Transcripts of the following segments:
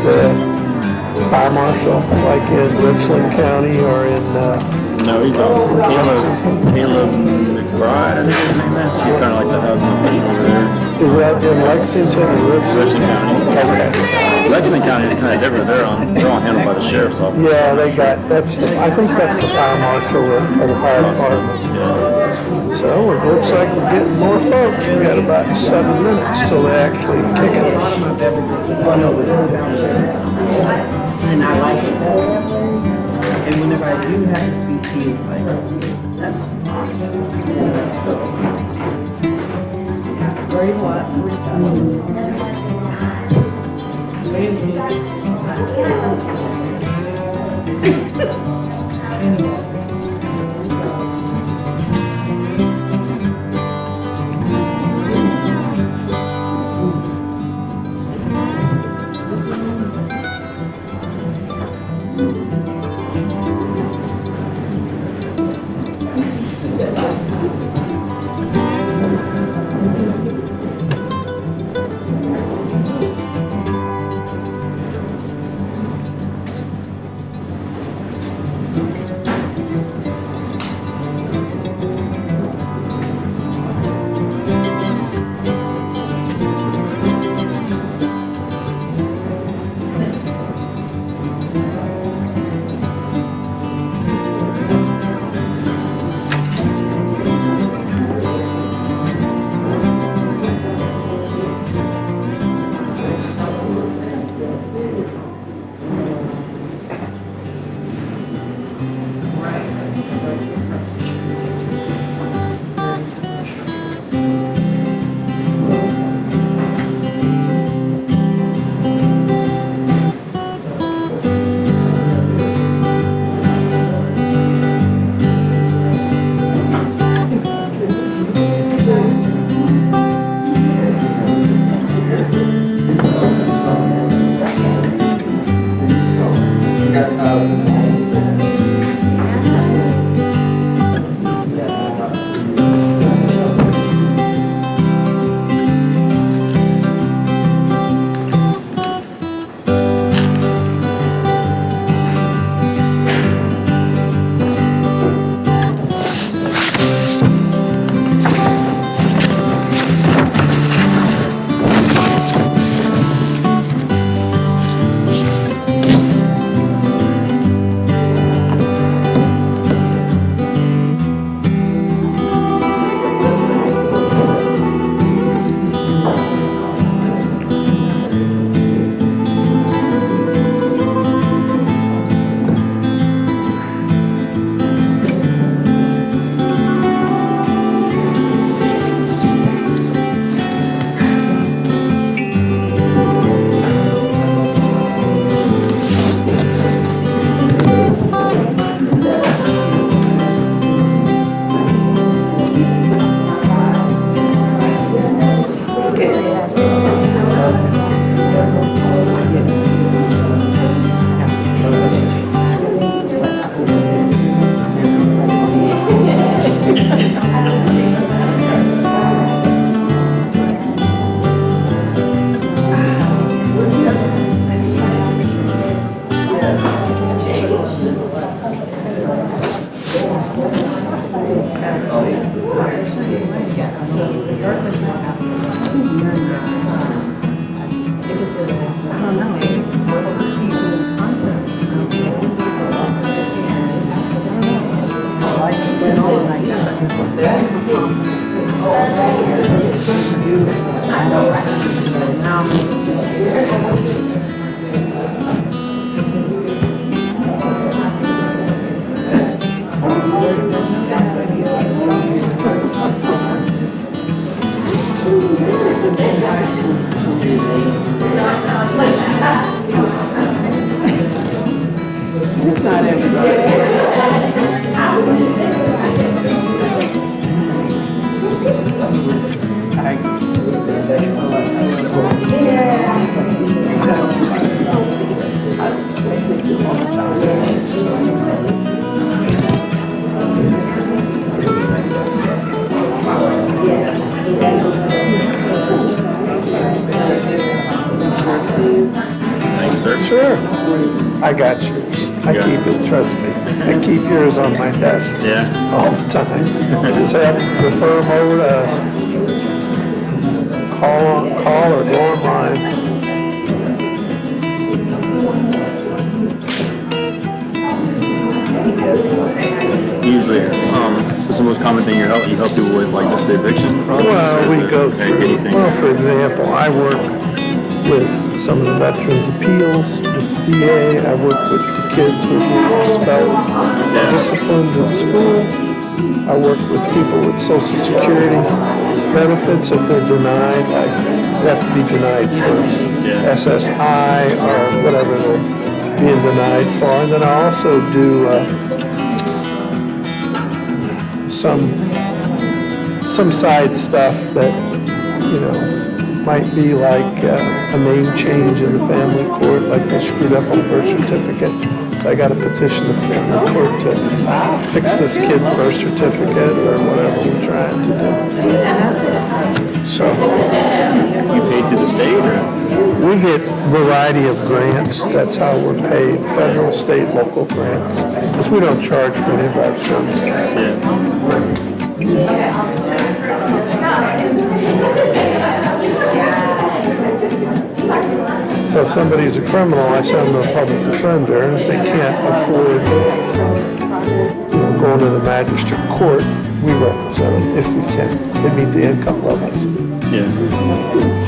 fire marshal, like in Richland County or in, No, he's on Caleb McBride, I think his name is. He's kind of like the housing official over there. is that in Lexington or Richland? Richland County. Okay. Lexington County is kind of different. They're all handled by the sheriff's office. Yeah, they got, I think that's the fire marshal or the fire department. Yeah. So it looks like we're getting more folks. We got about 7 minutes till they actually kick it. And I like it. And whenever I do have to speak, he is like, that's so. Very what? Sure. I got yours. I Good. keep it, trust me. I keep yours on my desk Yeah. all the time. I just have to refer them over to us. Call or go online. Usually, what's the most common thing you help people with, like just the eviction process? Well, or we the- go like through, anything? well, for example, I work with some of the veterans appeals, with the VA. I work with the kids who were expelled, disciplined in school. I work with people with Social Security benefits if they're denied. They have to be denied for SSI or whatever they're being denied for. And then I also do some side stuff that, you know, might be like a name change in the family court, like they screwed up on a birth certificate. So I got to petition the family court to fix this kid's birth certificate or whatever we're trying to do. So You paid to the state, or? we get variety of grants. That's how we're paid, federal, state, local grants. Because we don't charge for any of our services. Yeah. So if somebody's a criminal, I send them to a public defender, and if they can't afford, going to the magistrate court, we represent them if we can. They meet the income levels. Yeah. So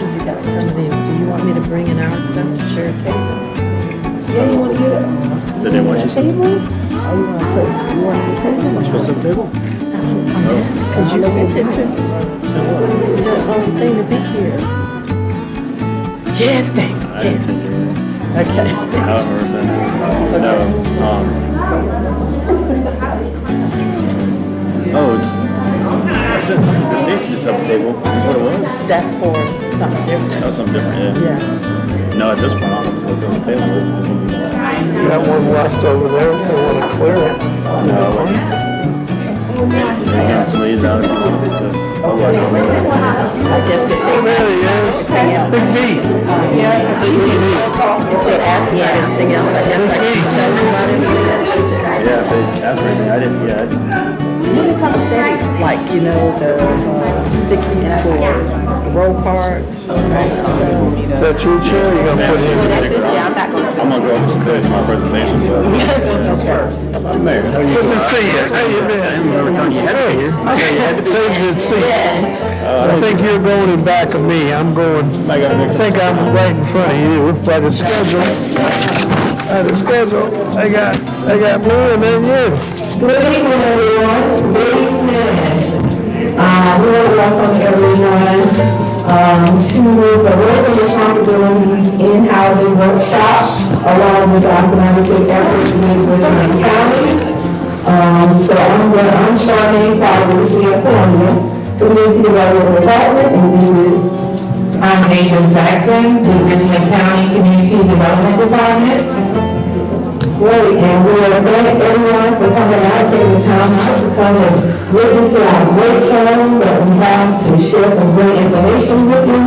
you got some of these. Do you want me to bring in our stuff to share a table? Yeah, you want to get it? Did they want you to? Table? Or you want to put, you want the table? What's the table? Because you sent it to me. The thing to be here. Yes, thank you. I didn't send you. Okay. However, send it. No. It's. I said something. The states just have a table. That's what it was. That's for something different. That was something different. Yeah. Yeah. No, at this point, I don't know what the table is. You got one left over there if they want to clear it. Again, some of these out. I guess it's Oh, there he is. Big B. yeah. So you can if they ask me anything else, I guess I can tell them about it. Yeah, if they asked for anything, I didn't. Yeah, I didn't. Like, you know, the stickies for roll cards. Is that your chair? You gonna put it in? That's his chair, I'm not going to sit. I'm gonna go up to my presentation. But Mayor, how you Good to doing? see you. How you I been? remember telling you had to be here. Saved you to see you. I think you're going in back of me. I'm going, I got I mixed up. think I'm right in front of you by the schedule. I got blue and then you. Good evening, everyone. Good evening. We want to welcome everyone to the Roles and Responsibilities in Housing Workshop, along with our collaborative efforts with Richland County. I'm Charmaine Fowler with the City of Columbia, Community Development Department, and this is, I'm Nathan Jackson with Richland County Community Development Department. Great, and we want to thank everyone for coming out, taking the time out to come and listen to our great panel that we have to share some great information with you.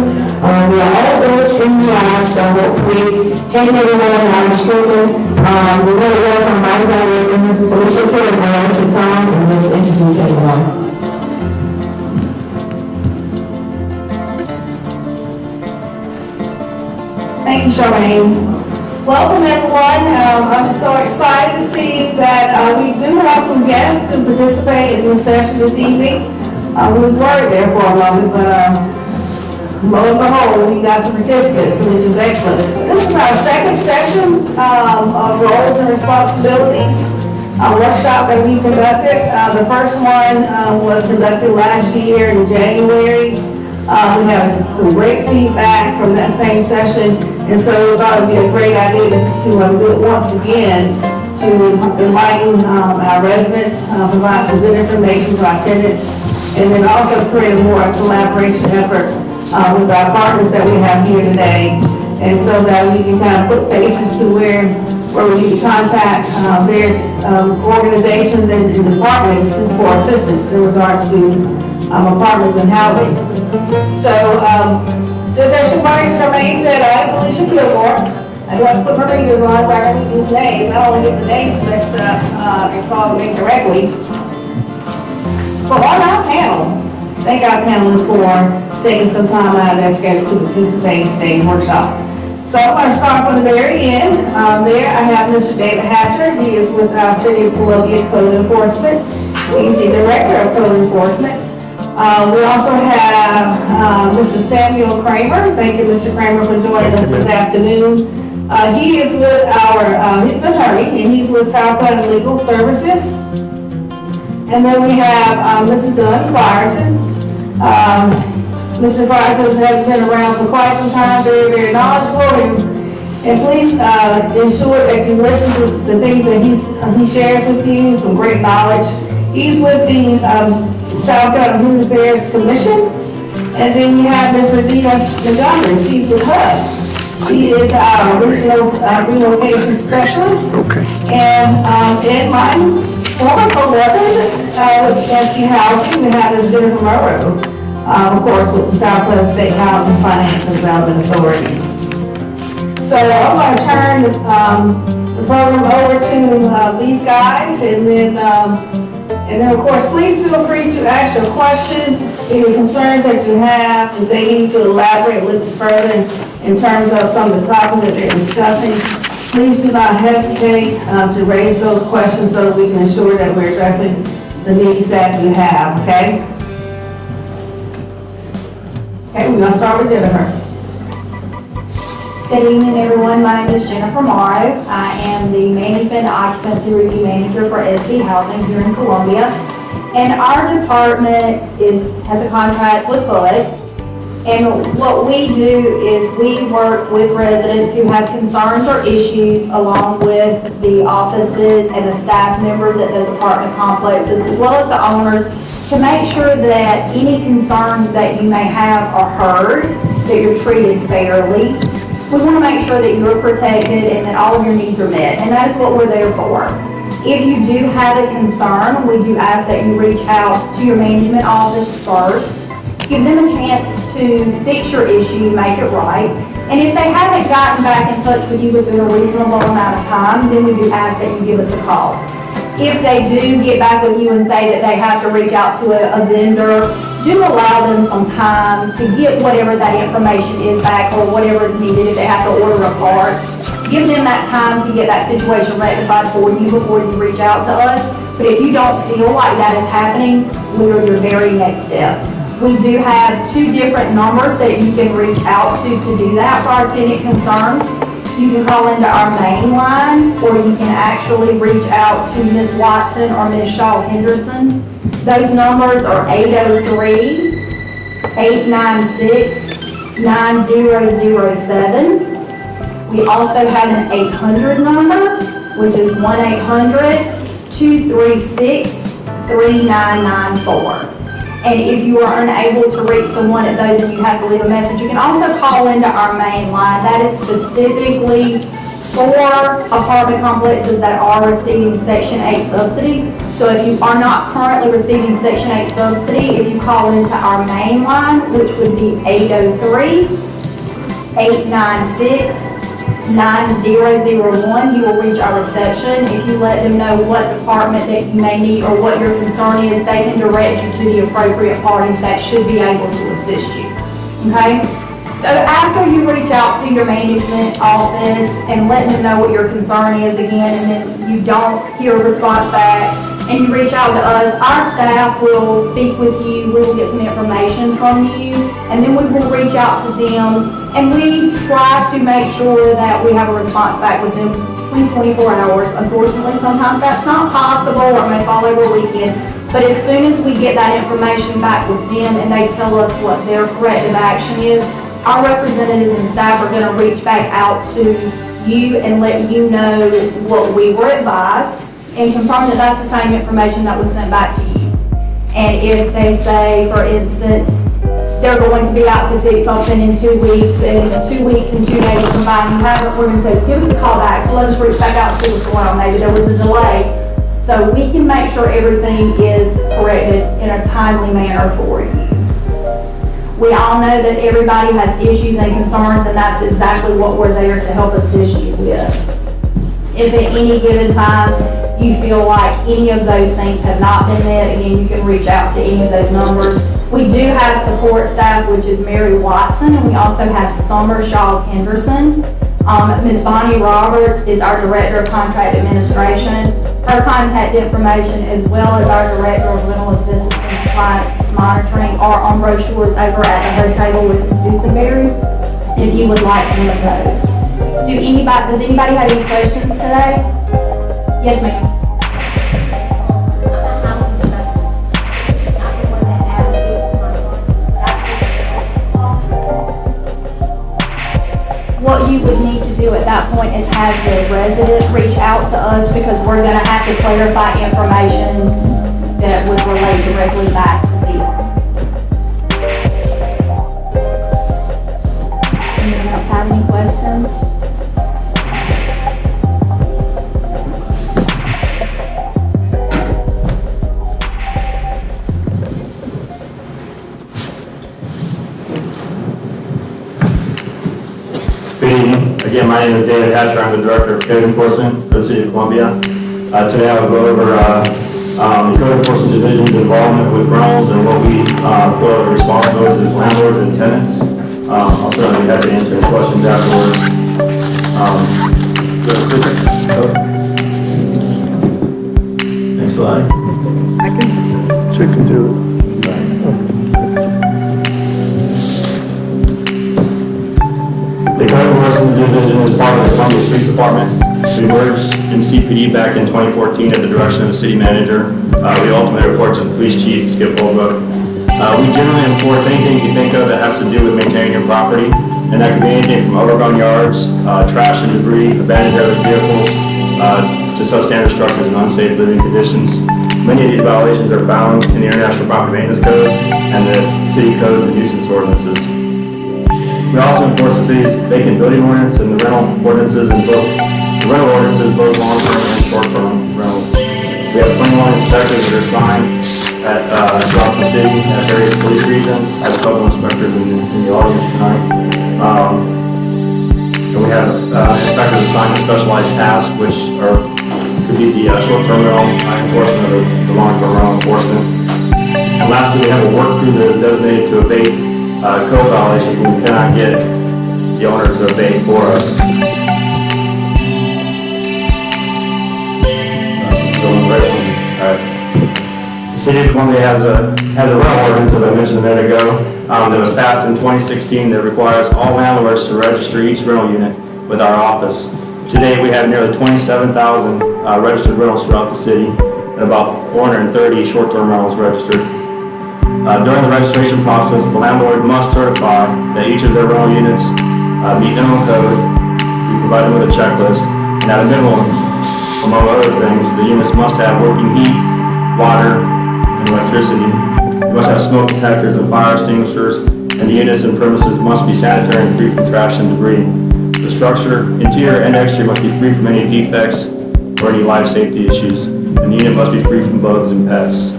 We are also streaming live, so hopefully, hey everyone, I'm streaming. We want to welcome my director, Felicia Kilgore, to come and let's introduce everyone. Thank you, Charmaine. Welcome, everyone. I'm so excited to see that we do have some guests to participate in this session this evening. We was worried there for a moment, but lo and behold, we got some participants, which is excellent. This is our second session of Roles and Responsibilities workshop that we conducted. The first one was conducted last year in January. We had some great feedback from that same session, and so we thought it would be a great idea to do it once again to enlighten our residents, provide some good information to our tenants, and then also create a more collaboration effort with our partners that we have here today, and so that we can kind of put faces to where we need to contact various organizations and departments for assistance in regards to apartments and housing. So, just as Charmaine said, I am Felicia Kilgore, I got to put my readers on so I can read these names. I don't want to get the names messed up and call them incorrectly. But on our panel, thank our panelists for taking some time out of their schedule to participate in today's workshop. So I'm going to start from the very end. There I have Mr. David Hatcher. He is with our City of Columbia Code Enforcement. He's the Director of Code Enforcement. We also have Mr. Samuel Kramer. Thank you, Mr. Kramer, for joining us this afternoon. He is with he's an attorney, and he's with Southland Legal Services. And then we have Mr. Dunn Frierson. Mr. Frierson has been around for quite some time, very, very knowledgeable, and please ensure that you listen to the things that he shares with you, some great knowledge. He's with the South Carolina Human Affairs Commission. And then we have Ms. Regina Montgomery. She's with HUD. She is our regional relocation specialist. Okay. And in my former co-representative with SC Housing, we have Ms. Jennifer Morrow, of course, with the Southwest State Housing Finance and Development Authority. So I'm going to turn the program over to these guys, and then of course, please feel free to ask your questions, any concerns that you have, if they need to elaborate a little further in terms of some of the topics that they're discussing. Please do not hesitate to raise those questions so that we can ensure that we're addressing the needs that you have, okay? Okay, we're gonna start with Jennifer. Good evening, everyone. My name is Jennifer Morrow. I am the Management and Occupancy Review Manager for SC Housing here in Columbia. And our department has a contract with HUD. And what we do is we work with residents who have concerns or issues along with the offices and the staff members at those apartment complexes, as well as the owners, to make sure that any concerns that you may have are heard, that you're treated fairly. We want to make sure that you're protected and that all of your needs are met, and that is what we're there for. If you do have a concern, we do ask that you reach out to your management office first. Give them a chance to fix your issue, make it right. And if they haven't gotten back in touch with you within a reasonable amount of time, then we do ask that you give us a call. If they do get back with you and say that they have to reach out to a vendor, do allow them some time to get whatever that information is back or whatever is needed if they have to order a part. Give them that time to get that situation rectified for you before you reach out to us. But if you don't feel like that is happening, we are your very next step. We do have 2 different numbers that you can reach out to do that for our tenant concerns. You can call into our main line, or you can actually reach out to Ms. Watson or Ms. Shaw Henderson. Those numbers are 803-896-9007. We also have an 800 number, which is 1-800-236-3994. And if you are unable to reach someone at those and you have to leave a message, you can also call into our main line. That is specifically for apartment complexes that are receiving Section 8 subsidy. So if you are not currently receiving Section 8 subsidy, if you call into our main line, which would be 803-896-9001, you will reach our reception. If you let them know what department that you may need or what your concern is, they can direct you to the appropriate parties that should be able to assist you, okay? So after you reach out to your management office and let them know what your concern is again, and then you don't hear a response back, and you reach out to us, our staff will speak with you, we will get some information from you, and then we will reach out to them, and we try to make sure that we have a response back within between 24 hours. Unfortunately, sometimes that's not possible, or it may fall over a weekend, but as soon as we get that information back with them and they tell us what their corrective action is, our representatives and staff are gonna reach back out to you and let you know what we were advised and confirm that that's the same information that was sent back to you. And if they say, for instance, they're going to be out to fix something in 2 weeks, and 2 weeks and 2 days combined, you haven't, we're going to say, give us a call back, so let us reach back out and see what's going on. Maybe there was a delay. So we can make sure everything is corrected in a timely manner for you. We all know that everybody has issues and concerns, and that's exactly what we're there to help assist you with. If at any given time you feel like any of those things have not been met, again, you can reach out to any of those numbers. We do have support staff, which is Mary Watson, and we also have Summer Shaw Henderson. Ms. Bonnie Roberts is our Director of Contract Administration. Her contact information, as well as our Director of Rental Assistance and Compliance Monitoring, are on brochures over at the head table with Ms. Dusenberry, if you would like one of those. Does anybody have any questions today? Yes, ma'am. What you would need to do at that point is have the resident reach out to us, because we're gonna have to clarify information that would relate directly back to them. Does anyone else have any questions? Good evening. Again, my name is David Hatcher. I'm the Director of Code Enforcement for the City of Columbia. Today I will go over the Code Enforcement Division's involvement with rentals and what we feel are responsibilities as landlords and tenants. I'll certainly be happy to answer any questions afterwards. Next slide. She can do it. The Code Enforcement Division is part of the Columbia Police Department. We merged in CPD back in 2014 at the direction of the city manager. We ultimately report to the police chief, Skip Holbrook. We generally enforce anything you think of that has to do with maintaining your property, and that could be anything from overgrown yards, trash and debris, abandoned vehicles, to substandard structures and unsafe living conditions. Many of these violations are found in the International Property Maintenance Code and the city codes and nuisance ordinances. We also enforce the city's vacant building ordinance and the rental ordinances both long-term and short-term rentals. We have 21 inspectors that are assigned throughout the city at various police regions. I have a couple inspectors in the audience tonight. And we have inspectors assigned to specialized tasks, which could be the short-term rental enforcement or the long-term rental enforcement. And lastly, we have a work crew that is designated to abate code violations when we cannot get the owner to abate for us. The City of Columbia has a rental ordinance, as I mentioned a minute ago, that was passed in 2016 that requires all landlords to register each rental unit with our office. Today, we have nearly 27,000 registered rentals throughout the city and about 430 short-term rentals registered. During the registration process, the landlord must certify that each of their rental units meet minimum code. We provide them with a checklist, and at a minimum, among other things, the units must have working heat, water, and electricity. They must have smoke detectors and fire extinguishers, and the units and premises must be sanitary and free from trash and debris. The structure, interior and exterior, must be free from any defects or any life safety issues, and the unit must be free from bugs and pests.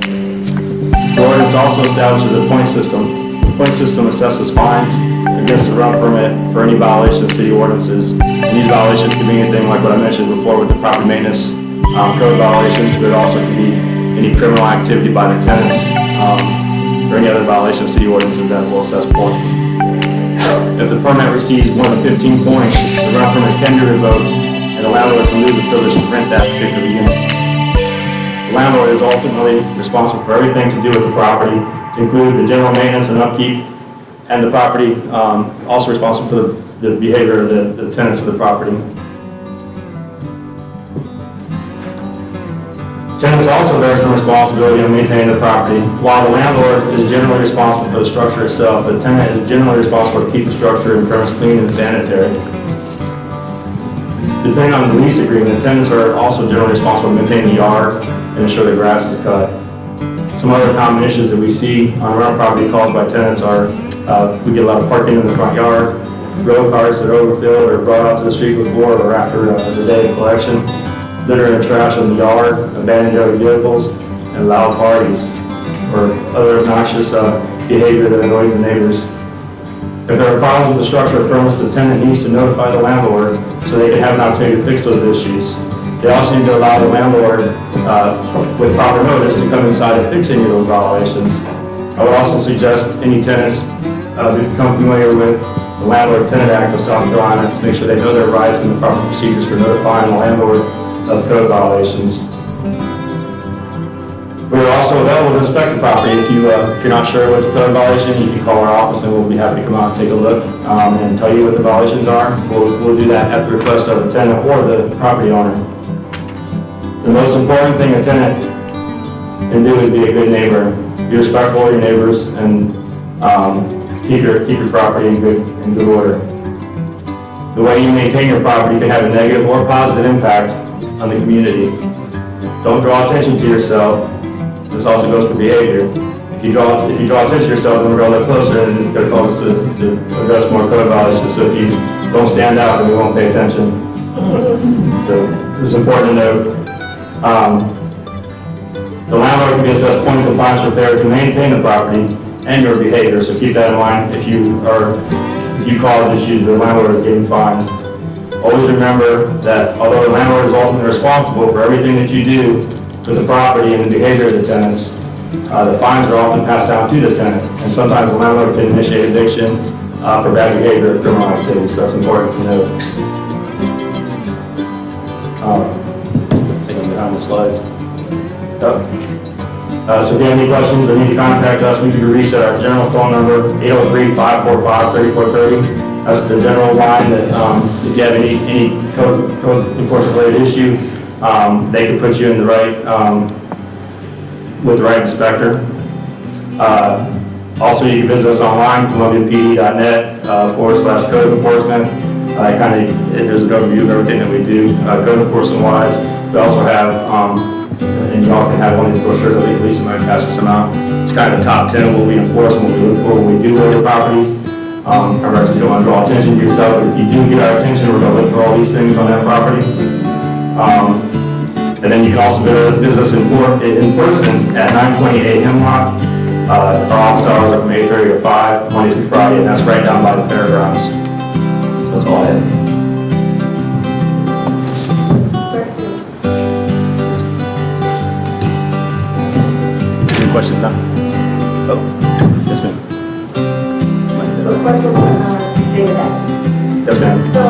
The ordinance also establishes a point system. The point system assesses fines against the rental permit for any violation of city ordinances. And these violations can be anything like what I mentioned before with the property maintenance code violations, but it also can be any criminal activity by the tenants or any other violation of city ordinances that will assess points. If the permit receives more than 15 points, the rental permit can be revoked and the landlord can lose the privilege to rent that particular unit. The landlord is ultimately responsible for everything to do with the property, to include the general maintenance and upkeep, and the property also responsible for the behavior of the tenants of the property. Tenants also bear some responsibility in maintaining the property. While the landlord is generally responsible for the structure itself, the tenant is generally responsible to keep the structure and premise clean and sanitary. Depending on the lease agreement, the tenants are also generally responsible to maintain the yard and ensure the grass is cut. Some other common issues that we see on rental property caused by tenants are we get a lot of parking in the front yard, road cars that are overfilled or brought out to the street before or after the day of collection, litter and trash in the yard, abandoned vehicles, and loud parties or other obnoxious behavior that annoys the neighbors. If there are problems with the structure or premise, the tenant needs to notify the landlord so they can have an opportunity to fix those issues. They also need to allow the landlord, with proper notice, to come inside and fix any of those violations. I would also suggest any tenants become familiar with the Landlord-Tenant Act of South Carolina to make sure they know their rights and the proper procedures for notifying the landlord of code violations. We are also available to inspect the property. If you're not sure what's a code violation, you can call our office and we'll be happy to come out and take a look and tell you what the violations are. We'll do that at the request of the tenant or the property owner. The most important thing a tenant can do is be a good neighbor. Be respectful of your neighbors and keep your property in good order. The way you maintain your property can have a negative or positive impact on the community. Don't draw attention to yourself. This also goes for behavior. If you draw attention to yourself, then we're going to look closer and it's going to cause us to address more code violations. So if you don't stand out, then we won't pay attention. So it's important to note. The landlord can be assessed points and fines for failure to maintain the property and your behavior. So keep that in mind. If you cause issues, the landlord is getting fined. Always remember that although the landlord is ultimately responsible for everything that you do with the property and the behavior of the tenants, the fines are often passed down to the tenant, and sometimes the landlord can initiate eviction for bad behavior or criminal activity, so that's important to note. I think I'm behind the slides. So if you have any questions or need to contact us, we can be reached at our general phone number, 803-545-3430. That's the general line that if you have any code enforcement related issue, they can put you in the right, with the right inspector. Also, you can visit us online, columbiapd.net/code enforcement. There's an overview of everything that we do, code enforcement wise. We also have, and y'all can have one of these brochures, I think Lisa might pass this out. It's kind of the top 10 of what we enforce and what we look for when we do order properties. Remember, you don't want to draw attention to yourself, but if you do get our attention, we're going to look for all these things on that property. And then you can also visit us in person at 928 Hemlock. Our office hours are from 8:30 to 5, Monday through Friday, and that's right down by the fairgrounds. So that's all I have. Any questions now? Oh, yes, ma'am. The question was, David Atkins. Yes, ma'am. So,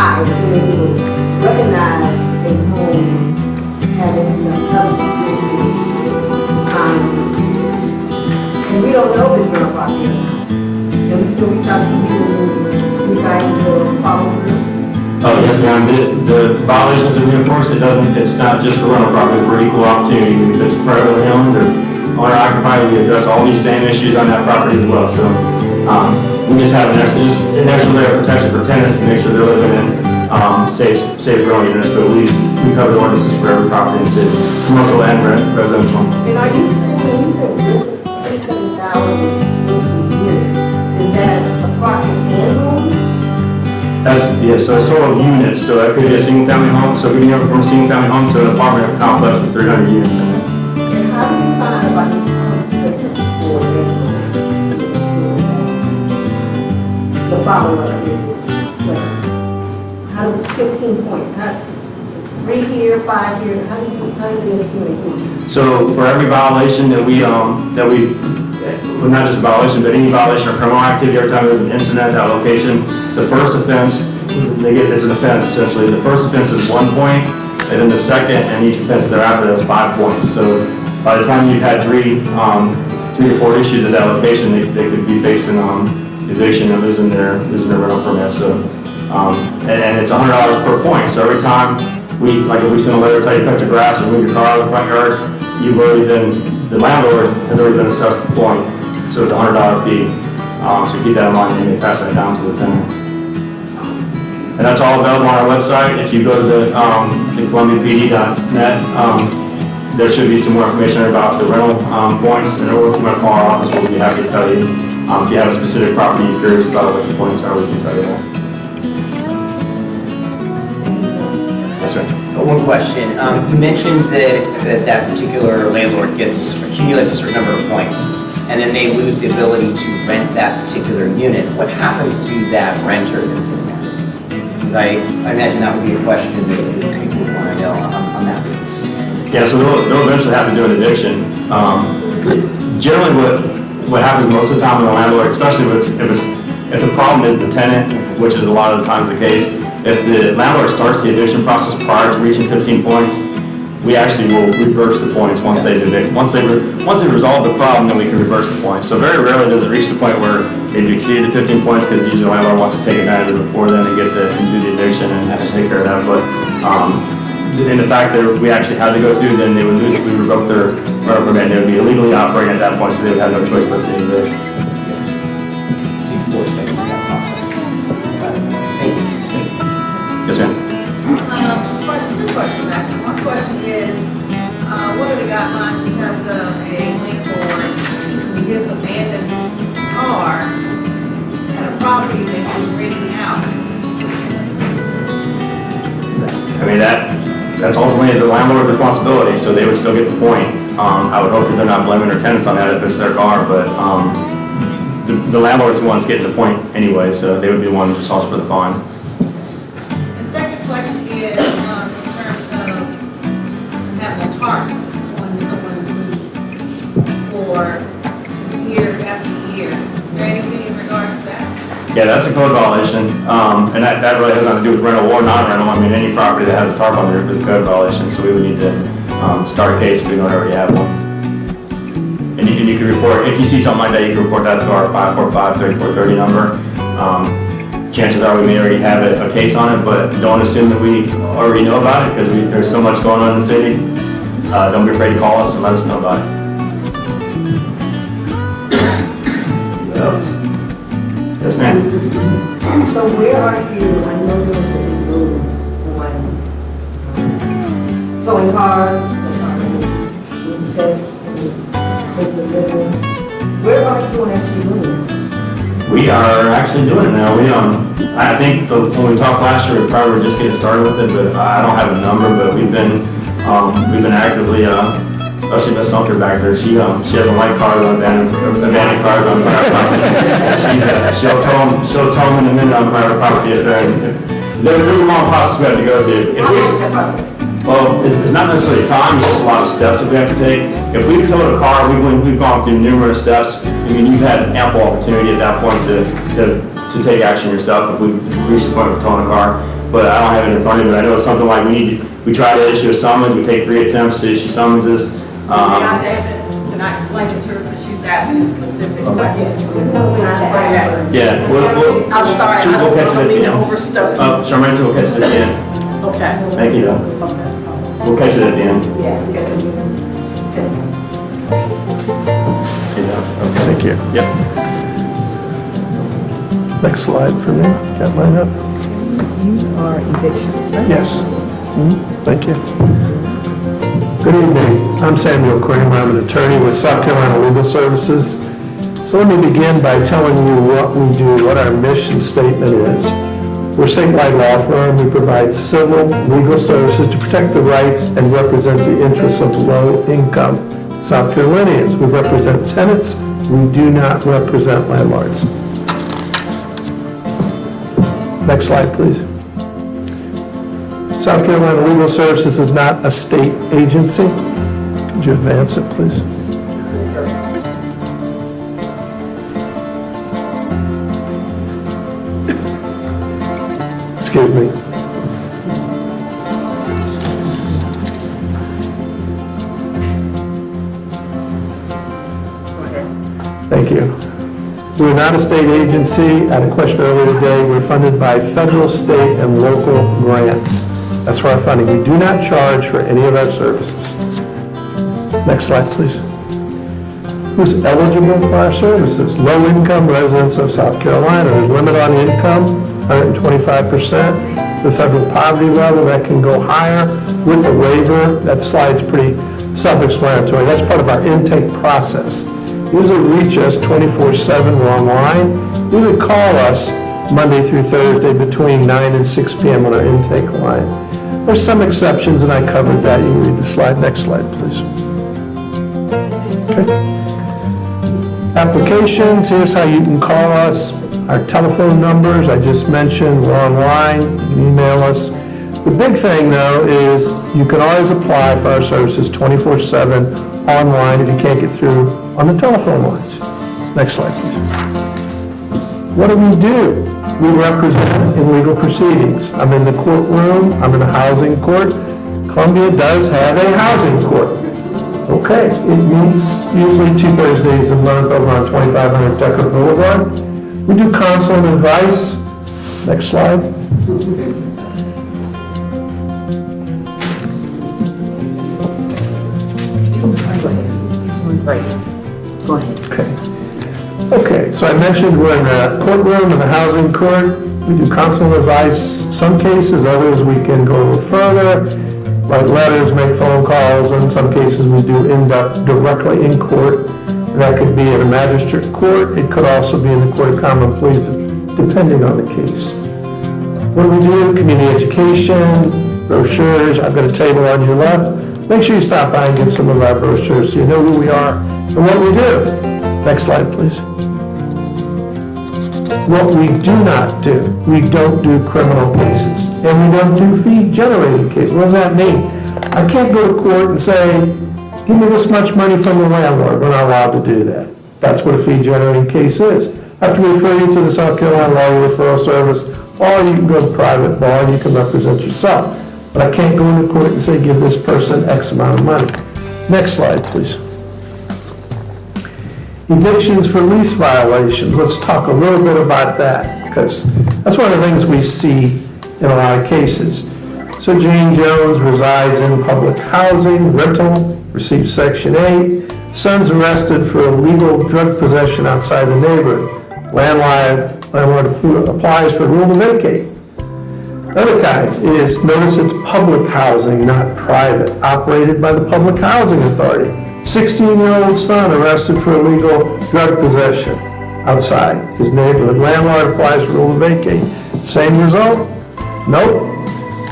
as the leader, if you recognize a home having some substance and we don't know this real property, and we still reach out to you guys will follow through? Oh, yes, ma'am. The violations that we enforce, it's not just for rental property, we're equal opportunity. If it's privately owned or owner occupied, we address all these same issues on that property as well. So we just have an extra layer of protection for tenants to make sure they're living in safe rental units, but we cover the ordinances for every property in the city, commercial and residential. And are you saying, when you said 37,000 units, is that apartment and home? So it's total units, so that could be a single family home, so we can go from a single family home to an apartment complex with 300 units in it. And how do you find about the point system for the follow-up is, like, how do 15 points, 3 here, 5 here, how do you implement? So for every violation that we well, not just a violation, but any violation or criminal activity, every time there's an incident at that location, the first offense, it's an offense essentially. The first offense is 1 point, and then the second and each offense thereafter is 5 points. So by the time you've had 3 to 4 issues at that location, they could be facing eviction and losing their rental permit. So and it's $100 per point. So every time if we send a letter tell you to cut your grass or move your car out of the front yard, the landlord has already been assessed the point. So it's a $100 fee. So keep that in mind and they pass that down to the tenant. And that's all available on our website. If you go to the columbiapd.net, there should be some more information about the rental points. And or if you want to call our office, we'll be happy to tell you. If you have a specific property you're curious about what the points are, we can tell you that. Yes, sir. One question. You mentioned that that particular landlord accumulates a certain number of points, and then they lose the ability to rent that particular unit. What happens to that renter that's in there? 'Cause I imagine that would be a question that people would want to know on that piece. Yeah, so they'll eventually have to do an eviction. Generally, what happens most of the time with a landlord, especially if the problem is the tenant, which is a lot of the times the case, if the landlord starts the eviction process prior to reaching 15 points, we actually will reverse the points once they evict. Once they resolve the problem, then we can reverse the points. So very rarely does it reach the point where they've exceeded the 15 points, because usually the landlord wants to take advantage of it before then and do the eviction and take care of that. But in the fact that we actually had to go through, then they would lose, we revoke their permit, they would be illegally operating at that point, so they would have no choice but to evict. So you force them into that process. Thank you. Yes, ma'am. Two questions actually. One question is, what are the guidelines in terms of a landlord keeping his abandoned car at a property that he's renting out? I mean, that's ultimately the landlord's responsibility, so they would still get the point. I would hope that they're not blaming their tenants on that if it's their car, but the landlord's the one's getting the point anyway, so they would be the ones responsible for the fine. The second question is, in terms of having a target on someone's leave for year after year. Is there anything in regards to that? Yeah, that's a code violation, and that really has nothing to do with rental or non-rental. I mean, any property that has a tarp on the roof is a code violation, so we would need to start a case if we don't already have one. And you can report, if you see something like that, you can report that to our 545-3430 number. Chances are we may already have a case on it, but don't assume that we already know about it, because there's so much going on in the city. Don't be afraid to call us and let us know about it. What else? Yes, ma'am. So where are you, I know you're towing cars, where are you actually doing? We are actually doing it now. I think when we talked last year, we probably were just getting started with it, but I don't have a number, but we've been actively, especially Miss Sumter back there. She doesn't like cars on abandoned cars on private property. She'll tell them in a minute on private property if there's a long process we have to go through. Well, it's not necessarily time, it's just a lot of steps that we have to take. If we've towed a car, we've gone through numerous steps. I mean, you've had ample opportunity at that point to take action yourself if we reach the point of towing a car. But I don't have it in front of me, but I know it's something like we try to issue a summons, we take 3 attempts to issue summonses. Can I explain it to her, because she's asking specific questions? Yeah, I'm sorry, I we'll catch it don't at mean the to end. overstep you. Charmaine said we'll catch it at the end. Okay. Thank you, though. Okay. We'll catch it at the end. Thank you. Yep. Next slide for me. Got mine up? You are evictions, right? Yes. Thank you. Good evening. I'm Samuel Kramer. I'm an attorney with South Carolina Legal Services. So let me begin by telling you what we do, what our mission statement is. We're a statewide law firm. We provide civil legal services to protect the rights and represent the interests of low-income South Carolinians. We represent tenants. We do not represent landlords. Next slide, please. South Carolina Legal Services is not a state agency. Could you advance it, please? Excuse me. Thank you. We're not a state agency. I had a question earlier today. We're funded by federal, state, and local grants. That's for our funding. We do not charge for any of our services. Next slide, please. Who's eligible for our services? Low-income residents of South Carolina. There's a limit on income, 125%. The federal poverty level, that can go higher with a waiver. That slide's pretty self-explanatory. That's part of our intake process. Usually reach us 24/7, we're online. Usually call us Monday through Thursday between 9 and 6 p.m. on our intake line. There's some exceptions, and I covered that. You can read the slide. Next slide, please. Okay. Applications, here's how you can call us. Our telephone numbers, I just mentioned, we're online. You can email us. The big thing, though, is you can always apply for our services 24/7 online if you can't get through on the telephone lines. Next slide, please. What do? We represent in legal proceedings. I'm in the courtroom, I'm in a housing court. Columbia does have a housing court. Okay, it meets usually 2 Thursdays a month over on 2500 Decker Boulevard. We do counsel and advice. Next slide. Go ahead. Okay, so I mentioned we're in the courtroom in the housing court. We do counsel and advice. Some cases, others we can go a little further, write letters, make phone calls. In some cases, we do end up directly in court. That could be at a magistrate court. It could also be in the Court of Common Pleas, depending on the case. What do we do? Community education, brochures. I've got a table on your left. Make sure you stop by and get some of our brochures so you know who we are and what we do. Next slide, please. What we do not do, we don't do criminal cases, and we don't do fee-generated cases. What does that mean? I can't go to court and say, give me this much money from the landlord. We're not allowed to do that. That's what a fee-generating case is. I have to refer you to the South Carolina Law Referral Service, or you can go to private bar and you can represent yourself. But I can't go into court and say, give this person X amount of money. Next slide, please. Evictions for lease violations. Let's talk a little bit about that, because that's one of the things we see in a lot of cases. So Jane Jones resides in public housing, rental, receives Section 8. Son's arrested for illegal drug possession outside the neighborhood. Landlord applies for a rule to vacate. Another kind is, notice it's public housing, not private, operated by the Public Housing Authority. 16-year-old son arrested for illegal drug possession outside his neighborhood. Landlord applies for rule to vacate. Same result? Nope.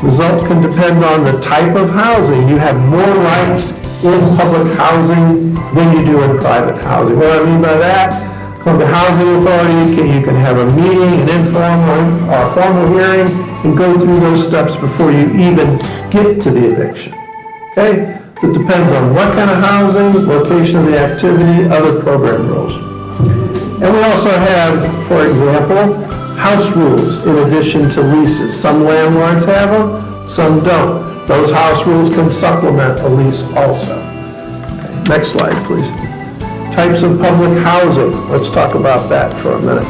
Result can depend on the type of housing. You have more rights in public housing than you do in private housing. What do I mean by that? Columbia Housing Authority, you can have a meeting, an informal or formal hearing, and go through those steps before you even get to the eviction. Okay? So it depends on what kind of housing, location of the activity, other program rules. And we also have, for example, house rules in addition to leases. Some landlords have them, some don't. Those house rules can supplement a lease also. Okay, next slide, please. Types of public housing. Let's talk about that for a minute.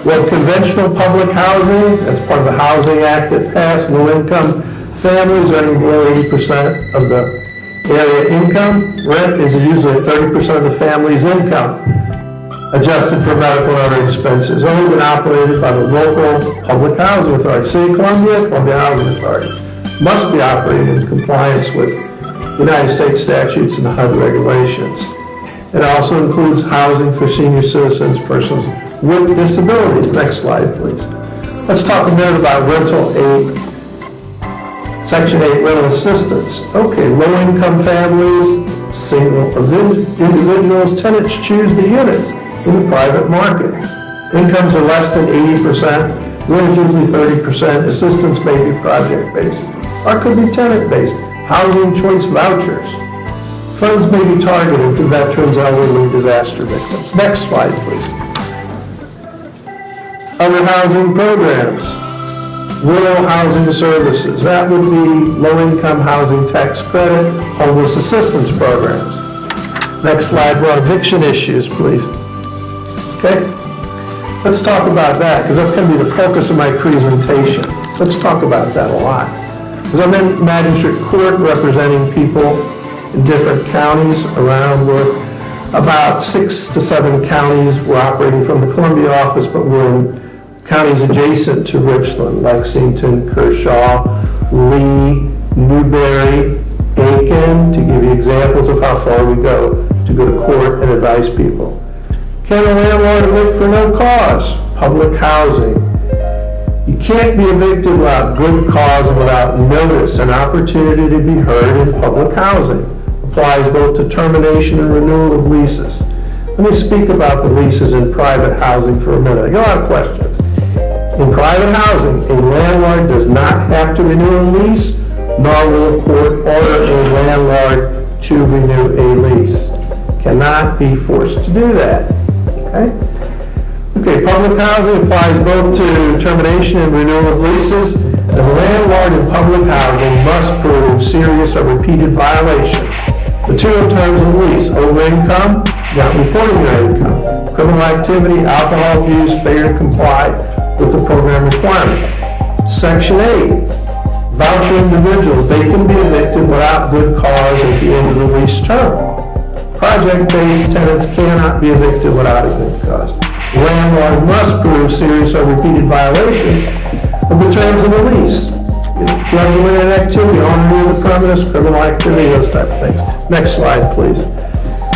Well, conventional public housing, that's part of the Housing Act that passed, low-income families earning below 80% of the area income. Rent is usually 30% of the family's income, adjusted for medical and other expenses. Only been operated by the local public housing authority. City of Columbia, Columbia Housing Authority. Must be operated in compliance with United States statutes and HUD regulations. It also includes housing for senior citizens, persons with disabilities. Next slide, please. Let's talk a minute about rental aid. Section 8 rental assistance. Okay, low-income families, single individuals, tenants choose the units in the private market. Incomes are less than 80%, rent is usually 30%, assistance may be project-based, or could be tenant-based. Housing choice vouchers. Funds may be targeted to veterans, elderly, disaster victims. Next slide, please. Other housing programs. Rural housing services. That would be low-income housing tax credit, homeless assistance programs. Next slide, we're on eviction issues, please. Okay? Let's talk about that, because that's going to be the focus of my presentation. Let's talk about that a lot. Because I'm in magistrate court representing people in different counties around. We're about 6 to 7 counties. We're operating from the Columbia office, but we're in counties adjacent to Richland, Lexington, Kershaw, Lee, Newberry, Aiken, to give you examples of how far we go to court and advise people. Can a landlord evict for no cause? Public housing. You can't be evicted without good cause and without notice and opportunity to be heard in public housing. Applies both to termination and renewal of leases. Let me speak about the leases in private housing for a minute. I got a lot of questions. In private housing, a landlord does not have to renew a lease, nor will a court order a landlord to renew a lease. Cannot be forced to do that, okay? Okay, public housing applies both to termination and renewal of leases. The landlord in public housing must prove serious or repeated violation. Material terms of the lease: over income, not reporting your income; criminal activity, alcohol abuse, failure to comply with the program requirement. Section 8, voucher individuals, they can be evicted without good cause at the end of the lease term. Project-based tenants cannot be evicted without a good cause. Landlord must prove serious or repeated violations of the terms of the lease. Drug-related activity, owner of the premise, criminal activity, those type of things. Next slide, please.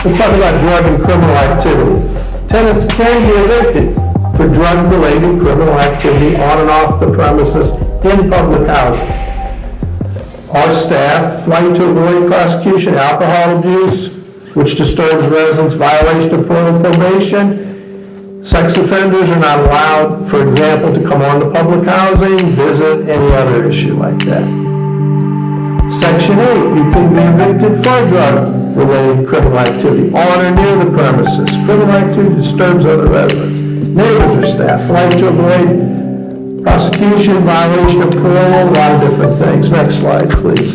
Let's talk about drug and criminal activity. Tenants can be evicted for drug-related criminal activity on and off the premises in public housing. Our staff, flight to avoid prosecution, alcohol abuse, which disturbs residents, violation of parole probation. Sex offenders are not allowed, for example, to come on to public housing, visit, any other issue like that. Section 8, you can be evicted for drug-related criminal activity on or near the premises. Criminal activity disturbs other residents, neighbors or staff, flight to avoid prosecution, violation of parole, a lot of different things. Next slide, please.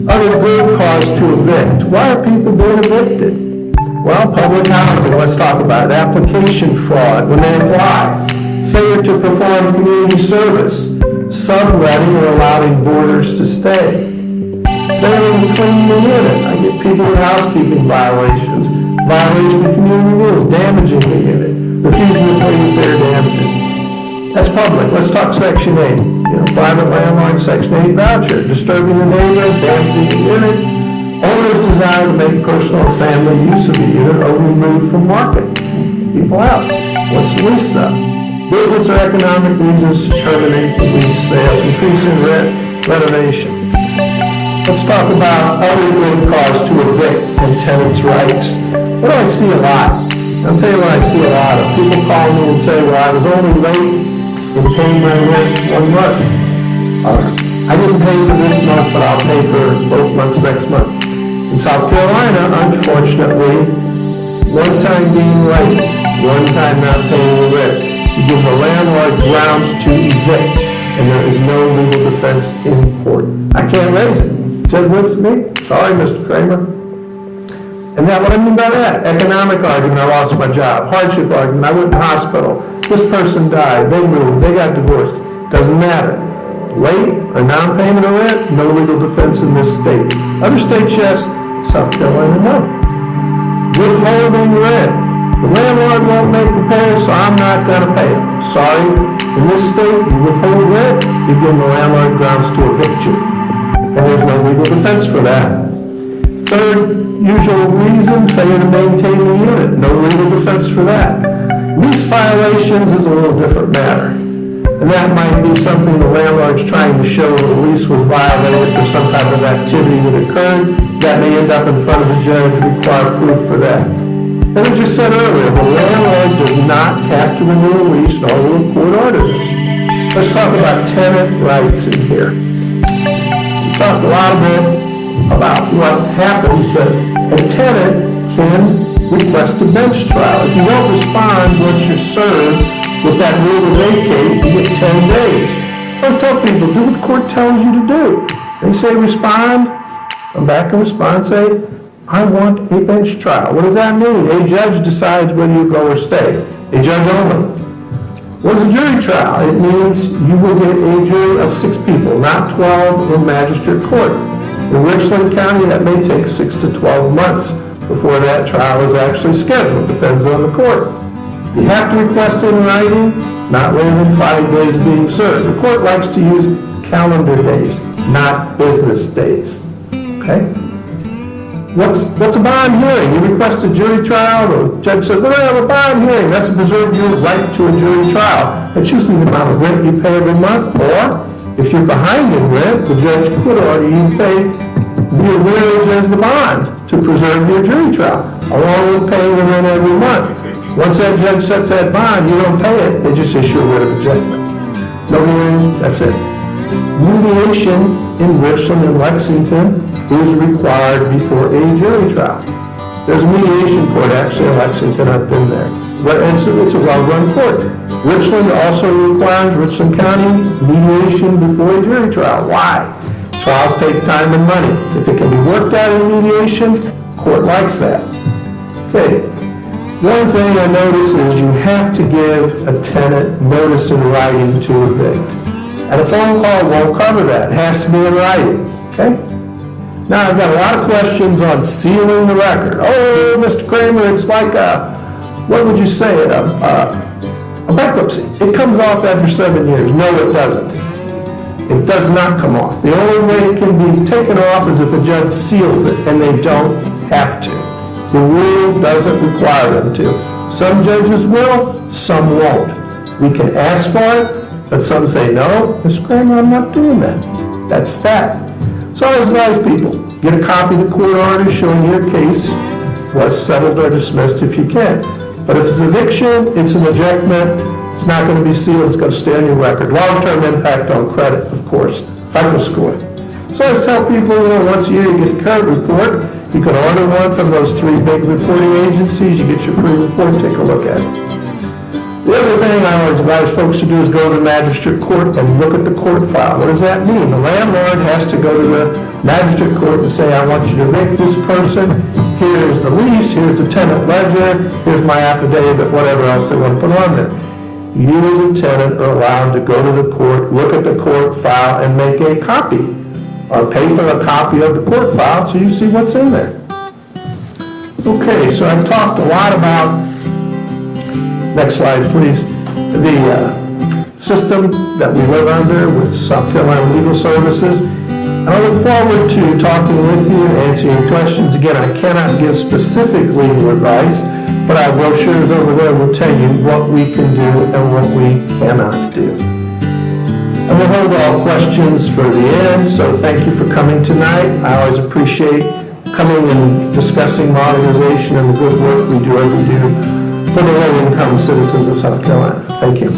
Other good cause to evict. Why are people being evicted? Well, public housing, let's talk about it. Application fraud when they apply. Failure to perform community service. Subletting or allowing boarders to stay. Failing to clean the unit. I get people with housekeeping violations. Violation of community rules, damaging the unit. Refusing to pay repair damages. That's public. Let's talk Section 8. Private landlord, Section 8 voucher. Disturbing the neighbors, damaging the unit. Owner's desire to make personal or family use of the unit or remove from market. People out. What's the lease up? Business or economic reasons to terminate the lease sale. Increase in rent, renovation. Let's talk about other good cause to evict and tenants' rights. What do I see a lot? I'll tell you what I see a lot of. People call me and say, well, I was only late in paying my rent 1 month. I didn't pay for this month, but I'll pay for both months next month. In South Carolina, unfortunately, one time being late, one time not paying the rent, you give the landlord grounds to evict, and there is no legal defense in court. I can't raise it. Judge looks at me, sorry, Mr. Kramer. And that, what I mean by that? Economic argument, I lost my job. Hardship argument, I went to hospital. This person died, they moved, they got divorced. Doesn't matter. Late or non-payment of rent, no legal defense in this state. Other states, yes. South Carolina, no. Withholding rent. The landlord won't make repairs, so I'm not going to pay him. Sorry. In this state, you withhold rent, you give the landlord grounds to evict you. And there's no legal defense for that. Third usual reason, failure to maintain the unit. No legal defense for that. Lease violations is a little different matter. And that might be something the landlord's trying to show the lease was violated for some type of activity that occurred. That may end up in front of a judge, require proof for that. As I just said earlier, the landlord does not have to renew a lease, nor will a court order this. Let's talk about tenant rights in here. We talked a lot about what happens, but a tenant can request a bench trial. If you don't respond once you're served with that rule to vacate, you get 10 days. Let's tell people, do what the court tells you to do. They say respond, come back and respond, say, I want a bench trial. What does that mean? A judge decides whether you go or stay. A judge only. What is a jury trial? It means you will get a jury of 6 people, not 12 in magistrate court. In Richland County, that may take 6 to 12 months before that trial is actually scheduled. Depends on the court. You have to request it in writing, not later than 5 days being served. The court likes to use calendar days, not business days. Okay? What's a bond hearing? You request a jury trial, the judge says, we're gonna have a bond hearing, that's to preserve your right to a jury trial. That's usually the amount of rent you pay every month, or if you're behind in rent, the judge could order you to pay the arrearage as the bond to preserve your jury trial, along with paying the rent every month. Once that judge sets that bond, you don't pay it, they just issue a writ of ejectment. No hearing, that's it. Mediation in Richland and Lexington is required before a jury trial. There's a mediation court actually in Lexington, I've been there. But it's a well-run court. Richland also requires, Richland County, mediation before a jury trial. Why? Trials take time and money. If it can be worked out in mediation, court likes that. Okay. One thing I notice is you have to give a tenant notice in writing to evict. And a phone call won't cover that. It has to be in writing, okay? Now, I've got a lot of questions on sealing the record. Oh, Mr. Kramer, it's like what would you say, a bankruptcy. It comes off after 7 years. No, it doesn't. It does not come off. The only way it can be taken off is if a judge seals it, and they don't have to. The rule doesn't require them to. Some judges will, some won't. We can ask for it, but some say, no, Mr. Kramer, I'm not doing that. That's that. So I advise people, get a copy of the court order showing your case was settled or dismissed if you can. But if it's eviction, it's an ejectment, it's not going to be sealed, it's going to stay on your record. Long-term impact on credit, of course, FICO score. So I just tell people, once a year you get the credit report. You can order one from those 3 big reporting agencies. You get your free report, take a look at it. The other thing I always advise folks to do is go to the magistrate court and look at the court file. What does that mean? The landlord has to go to the magistrate court and say, I want you to evict this person. Here's the lease, here's the tenant ledger, here's my affidavit, whatever else they want to put on there. You as a tenant are allowed to go to the court, look at the court file, and make a copy, or pay for a copy of the court file so you see what's in there. Okay, so I've talked a lot about, next slide please, the system that we live under with South Carolina Legal Services. And I look forward to talking with you and answering questions. Again, I cannot give specific legal advice, but our brochures over there will tell you what we can do and what we cannot do. And we'll hold all questions for the end, so thank you for coming tonight. I always appreciate coming and discussing modernization and the good work we do for the low-income citizens of South Carolina. Thank you.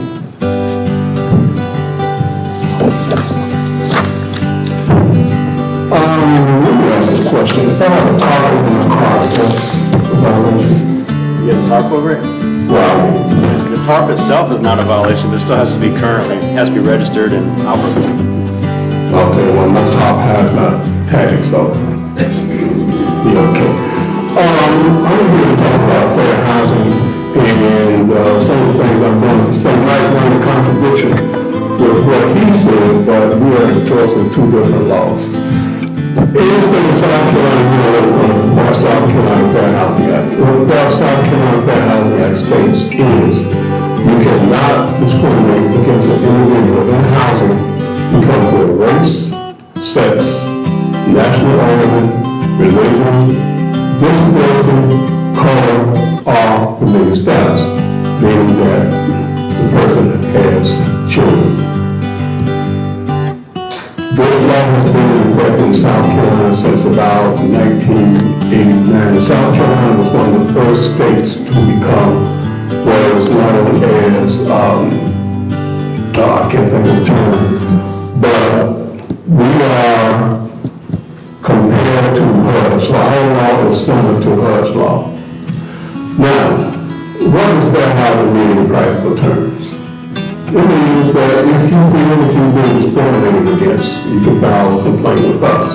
Let me ask a question. If I have a tarp over my car, is that a violation? You have a tarp over it? Well, The tarp itself is not a violation, but it still has to be registered and operable. okay, well, my top has my tag, so yeah, okay. I'm here to talk about fair housing and some of the things I'm going to say might run in contradiction with what he said, but we are enforcing 2 different laws. It is in the South Carolina, North South Carolina Fair Housing Act. What the South Carolina Fair Housing Act states is you cannot discriminate against an individual in housing because of their race, sex, national origin, religion, disability, color, or related status, meaning that the person has children. This law has been in effect in South Carolina since about 1989. South Carolina was one of the first states to become what is known as, I can't think of the term, but we are compared to HUD. So our law is similar to HUD's law. Now, what does that have to mean in practical terms? It means that if you feel that you've been discriminated against, you can file a complaint with us.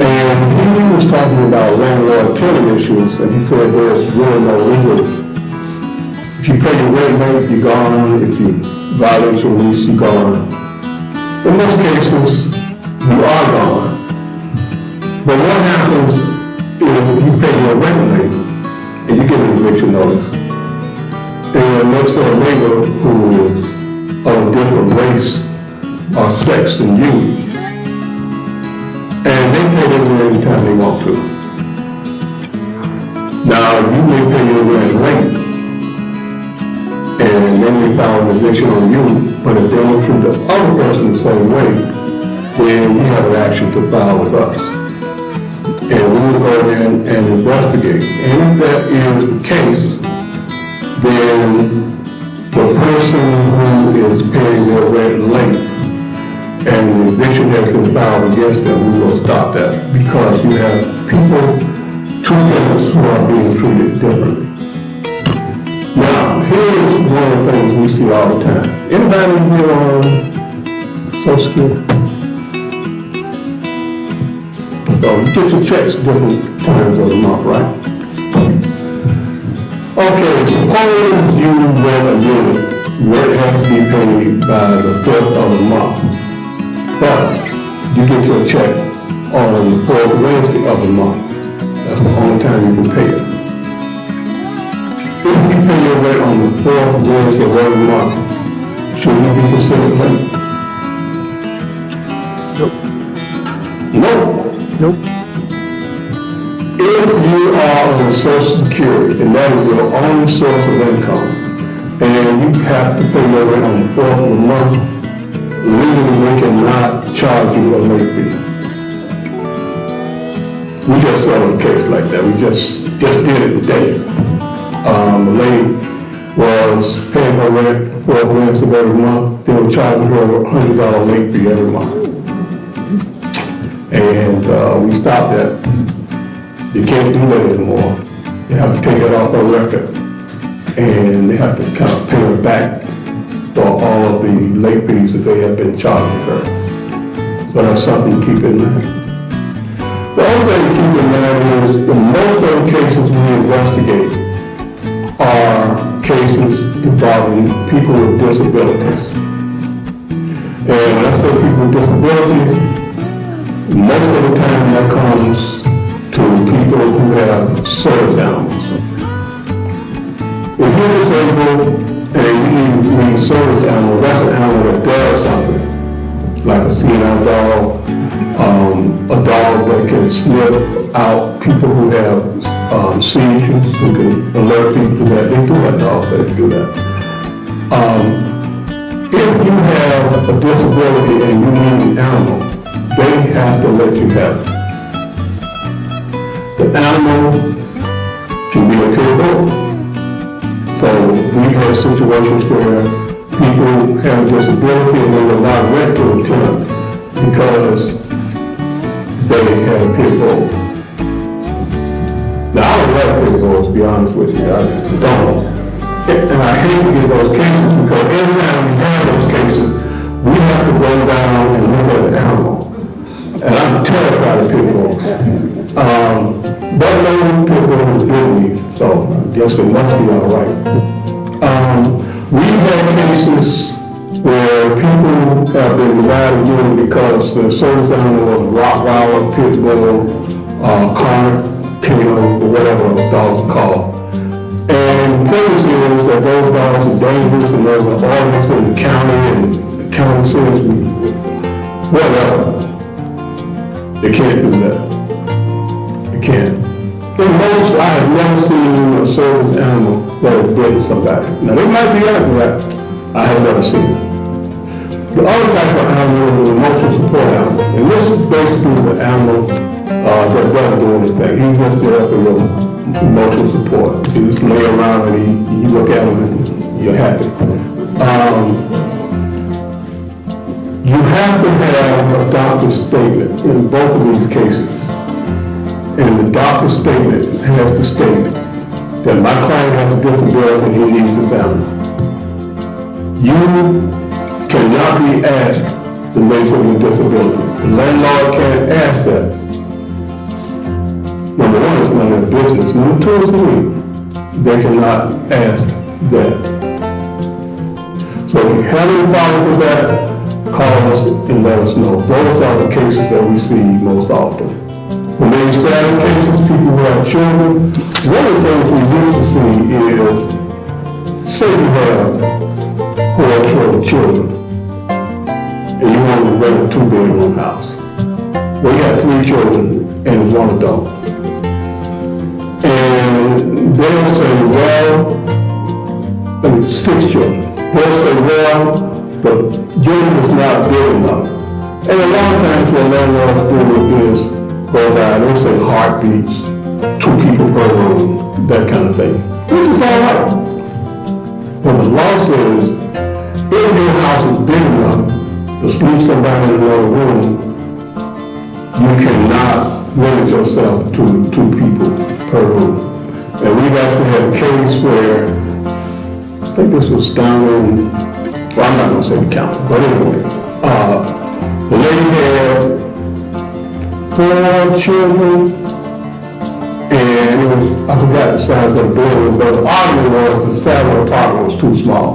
And he was talking about landlord-tenant issues, and he said there's really no legal. If you pay your rent late, you're gone. If you violate your lease, you're gone. In most cases, you are gone. But what happens if you pay your rent late and you get an eviction notice? And let's go a neighbor who is of a different race or sex than you, and they pay their rent anytime they want to. Now, you may pay your rent late, and then they file an eviction on you, but if they don't treat the other person the same way, then we have an action to file with us. And we will go in and investigate. And if that is the case, then the person who is paying their rent late and the eviction has been filed against them, we will stop that because you have people, two tenants who are being treated differently. Now, here's one of the things we see all the time. Anybody here on Social Security? So you get your checks different times of the month, right? Okay, suppose you rent a unit, rent has to be paid by the 5th of the month. But you get your check on the 4th Wednesday of the month. That's the only time you can pay it. If you pay your rent on the 4th Wednesday of every month, should you be considered late? Nope. Nope. If you are on Social Security, and that is your only source of income, and you have to pay your rent on the 4th of the month, legally we cannot charge you a late fee. We just settled a case like that. We just did it today. The lady was paying her rent 4th Wednesday of every month. They were charging her a $100 late fee every month. And we stopped that. You can't do that anymore. You have to take it off her record. And they have to kind of pay her back for all of the late fees that they have been charging her. So that's something to keep in mind. The other thing to keep in mind is the most of the cases we investigate are cases involving people with disabilities. And when I say people with disabilities, most of the time that comes to people who have service animals. If you're disabled and you need service animal, that's an animal that does something, like a senile dog, a dog that can sniff out people who have seizures, who can alert people that they do have dogs that do that. If you have a disability and you need an animal, they have to let you have it. The animal can be a pit bull. So we have situations where people have a disability and they will not rent to a tenant because they have a pit bull. Now I don't like pit bulls, to be honest with you. I don't. And I hate to get those cases because every time we have those cases, we have to go down and look at the animal. And I'm terrified of pit bulls. But no pit bull is good me, so I guess it must be all right. We've had cases where people have been denied a unit because the service animal was Rottweiler, pit bull, Carnivore, or whatever those dogs are called. And the thing is that those dogs are dangerous and there's an ordinance in the county and the county says whatever. They can't do that. They can't. In most, I have never seen a service animal that has bitten somebody. Now they might be out there, I have never seen it. The other type of animal is an emotional support animal. And this is basically the animal that doesn't do anything. He's just there for your emotional support. You just lay around and you look at him and you're happy. You have to have a doctor's statement in both of these cases. And the doctor's statement has to state that my client has a disability and he needs his animal. You cannot be asked the nature of your disability. The landlord can't ask that. Number one, it's none of their business. Number two is me. They cannot ask that. So if you have any problem with that, call us and let us know. Those are the cases that we see most often. When they status cases, people who have children, one of the things we used to see is, say you have 4 children, and you want to rent a 2-bedroom house. We had 3 children and 1 adult. And they'll say, well, 6 children. They'll say, well, the unit is not big enough. And a lot of times what landlords do is go by, they say heartbeats, 2 people per room, that kind of thing, which is all right. But the law says, if your house is big enough to sleep somebody in another room, you cannot limit yourself to 2 people per room. And we've actually had a case where, I think this was down in, well, I'm not gonna say the county, but anyway, the lady had 4 children, and it was, I forgot the size of the building, but the argument was the size of the apartment was too small.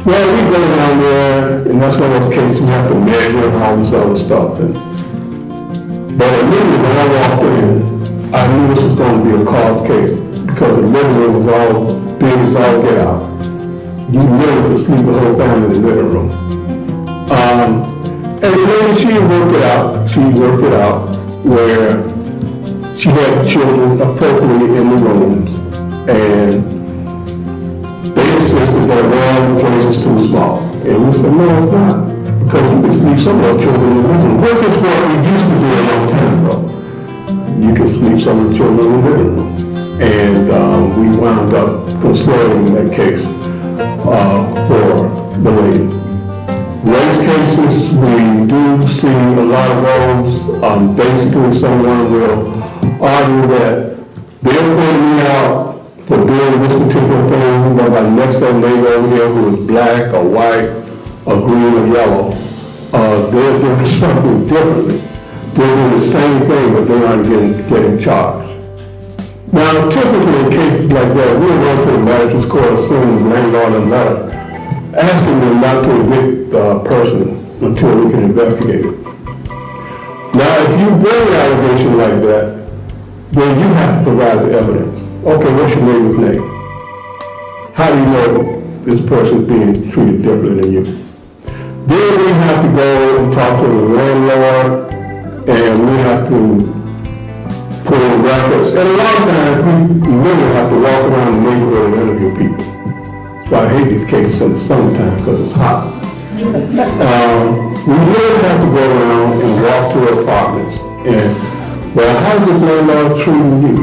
Well, we go down there, and that's one of those cases we have to measure and all this other stuff. But immediately when I walked in, I knew this was going to be a cause case, because the living room was all big as all get out. You literally could sleep the whole family in the living room. And then she worked it out where she had children appropriately in the rooms, and they insisted that, well, the place is too small. And we said, no, it's not, because you can sleep some of our children in the living room, which is what we used to do a long time ago. You could sleep some of the children in the living room. And we wound up considering that case for the lady. Race cases, we do see a lot of those. Basically, someone will argue that they're putting me out for doing this particular thing, but my next door neighbor over here who is black or white or green or yellow, they're doing something differently. They're doing the same thing, but they're not getting charged. Now, typically in cases like that, we'll go to the magistrate's court sending the landlord a letter asking them not to evict the person until we can investigate it. Now, if you bring an allegation like that, then you have to provide the evidence. Okay, what's your neighbor's name? How do you know this person is being treated differently than you? Then we have to go and talk to the landlord, and we have to put in records. And a lot of times, we really have to walk around the neighborhood and interview people. So I hate these cases in the summertime because it's hot. We really have to go around and walk through apartments and, well, how is this landlord treating you?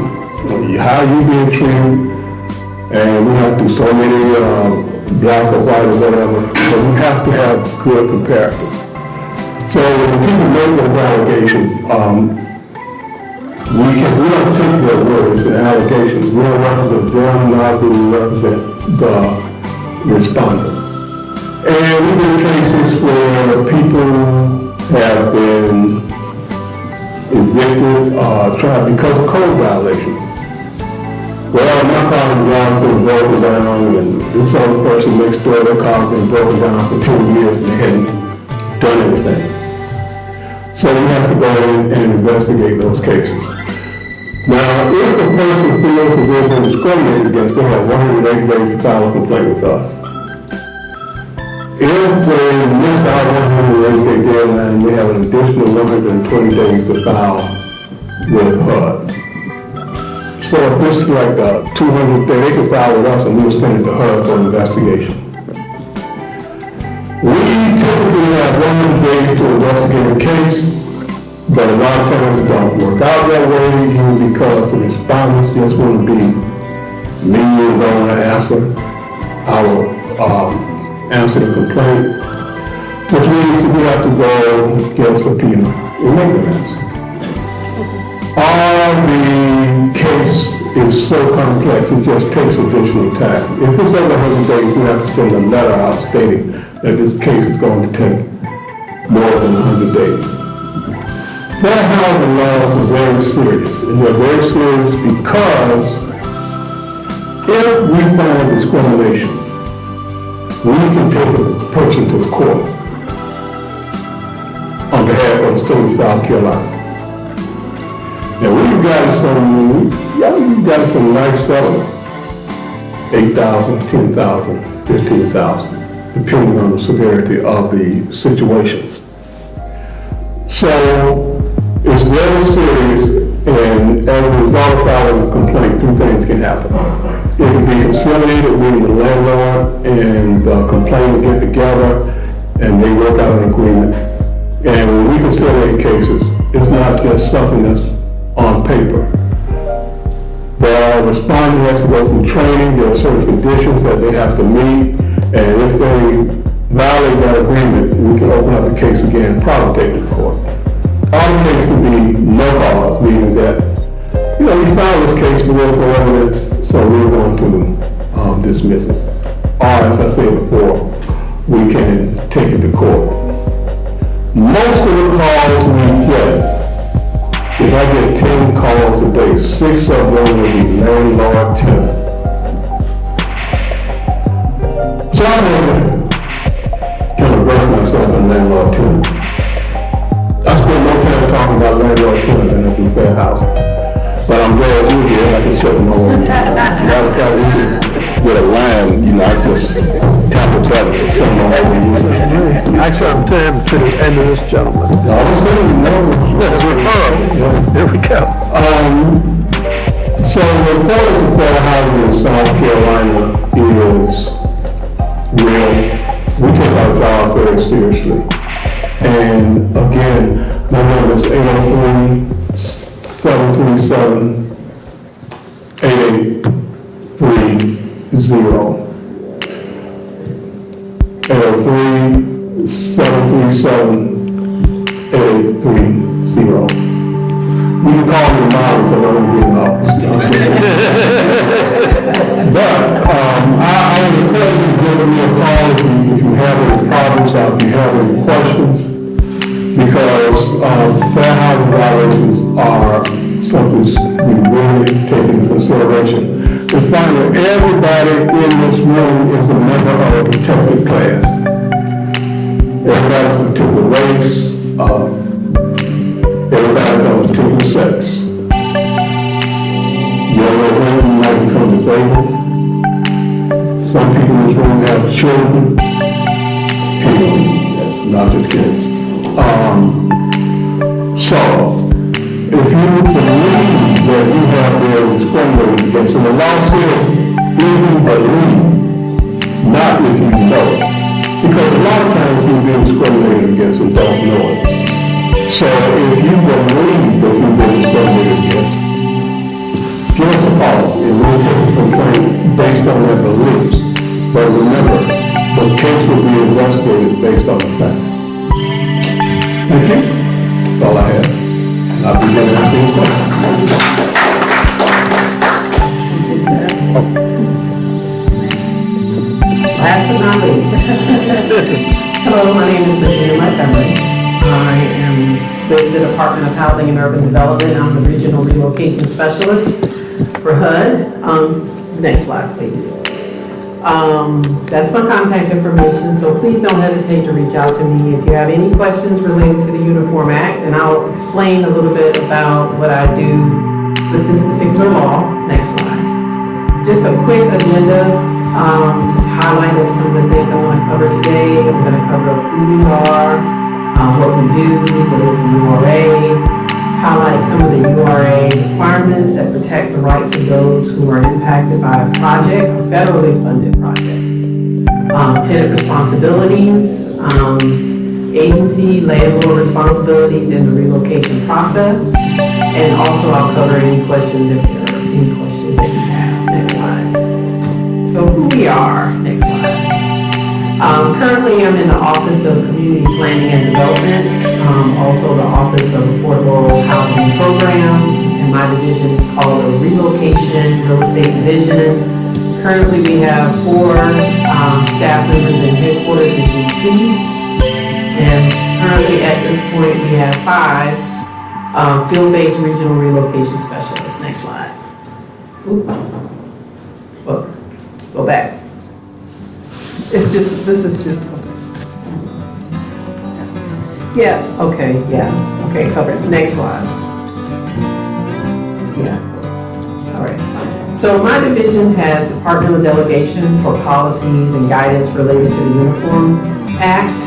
How are you being treated? And we have to do so many black or white or whatever, but we have to have good comparisons. So when people make those allegations, we don't take their words and allegations. We don't represent them, nor do we represent the respondent. And we've been cases where people have been evicted, tried because of code violations. Well, my car has been broken down, and this other person next door, their car has been broken down for 2 years and they hadn't done anything. So we have to go in and investigate those cases. Now, if the person feels that they've been discriminated against, they have 180 days to file a complaint with us. If they miss our 180-day deadline, we have an additional 120 days to file with HUD. So if this is like a 200 day, they can file with us and we'll send it to HUD for investigation. We typically have 100 days to investigate a case, but a lot of times it don't work out that way, usually because the respondents just want to be mean and don't want to answer the complaint, which means we have to go get a subpoena and make them answer. The case is so complex, it just takes additional time. If it's over 100 days, we have to send a letter out stating that this case is going to take more than 100 days. That, however, laws are very serious, and they're very serious because if we find discrimination, we can take a person to the court on behalf of the state of South Carolina. Now we've got some nice settlements, 8,000, 10,000, 15,000, depending on the severity of the situation. So It's very serious, and as a result of filing a complaint, two things can happen. It can be conciliated, meaning the landlord and the complainant get together and they work out an agreement. And when we conciliate cases, it's not just something that's on paper. The respondent has to go through training, there are certain conditions that they have to meet, and if they violate that agreement, we can open up the case again, probably take it to court. Or the case could be no cause, meaning that, we filed this case for evidence, so we're going to dismiss it. Or, as I said before, we can take it to court. Most of the calls we get, if I get 10 calls a day, 6 of them will be landlord tenant. So I'm going to kind of break myself in landlord tenant. I spend more time talking about landlord tenant than I do fair housing. But I'm glad you're here, I can shut them all. Matter of fact, with a line, I just tap the button and shut them all. I sent him to the end of this gentleman. Referral. Here we go. So the importance of fair housing in South Carolina is real. We take our job very seriously. And again, my number is 803-737-8830. 803-737-8830. You can call me tomorrow because I'm going to be in the office. But I would encourage you to give me a call if you have any problems out, if you have any questions, because fair housing violations are something we really take into consideration. And finally, everybody in this room is a member of a protected class. Everybody's a particular race, everybody's of a particular sex. Young women might become disabled. Some people in this room have children. People, not just kids. So, if you believe that you have been discriminated against, and the law says, if you believe, not if you know. Because a lot of times you've been discriminated against and don't know it. So if you believe that you've been discriminated against, give us a call and we'll take a complaint based on their beliefs. But remember, the case will be investigated based on the facts. Thank you. That's all I have. I'll be here to answer your questions. Last but not least. Hello, my name is Richland Montgomery. I am with the Department of Housing and Urban Development. I'm the Regional Relocation Specialist for HUD. Next slide, please. That's my contact information, so please don't hesitate to reach out to me if you have any questions related to the Uniform Act, and I'll explain a little bit about what I do with this particular law. Next slide. Just a quick agenda, just highlighting some of the things I want to cover today. I'm going to cover who we are, what we do, what is the URA, highlight some of the URA requirements that protect the rights of those who are impacted by a project, a federally funded project. Tenant responsibilities, agency, landlord responsibilities in the relocation process, and also I'll cover any questions if there are any questions that you have. Next slide. So who we are, next slide. Currently, I'm in the Office of Community Planning and Development, also the Office of Affordable Housing Programs, and my division is called the Relocation Real Estate Division. Currently, we have 4 staff members in headquarters in DC, and currently at this point, we have 5 field-based regional relocation specialists. Next slide. Oop. Whoa. Go back. It's just, this is just, yeah, okay, covered. Next slide. Yeah, all right. So my division has departmental delegation for policies and guidance related to the Uniform Act.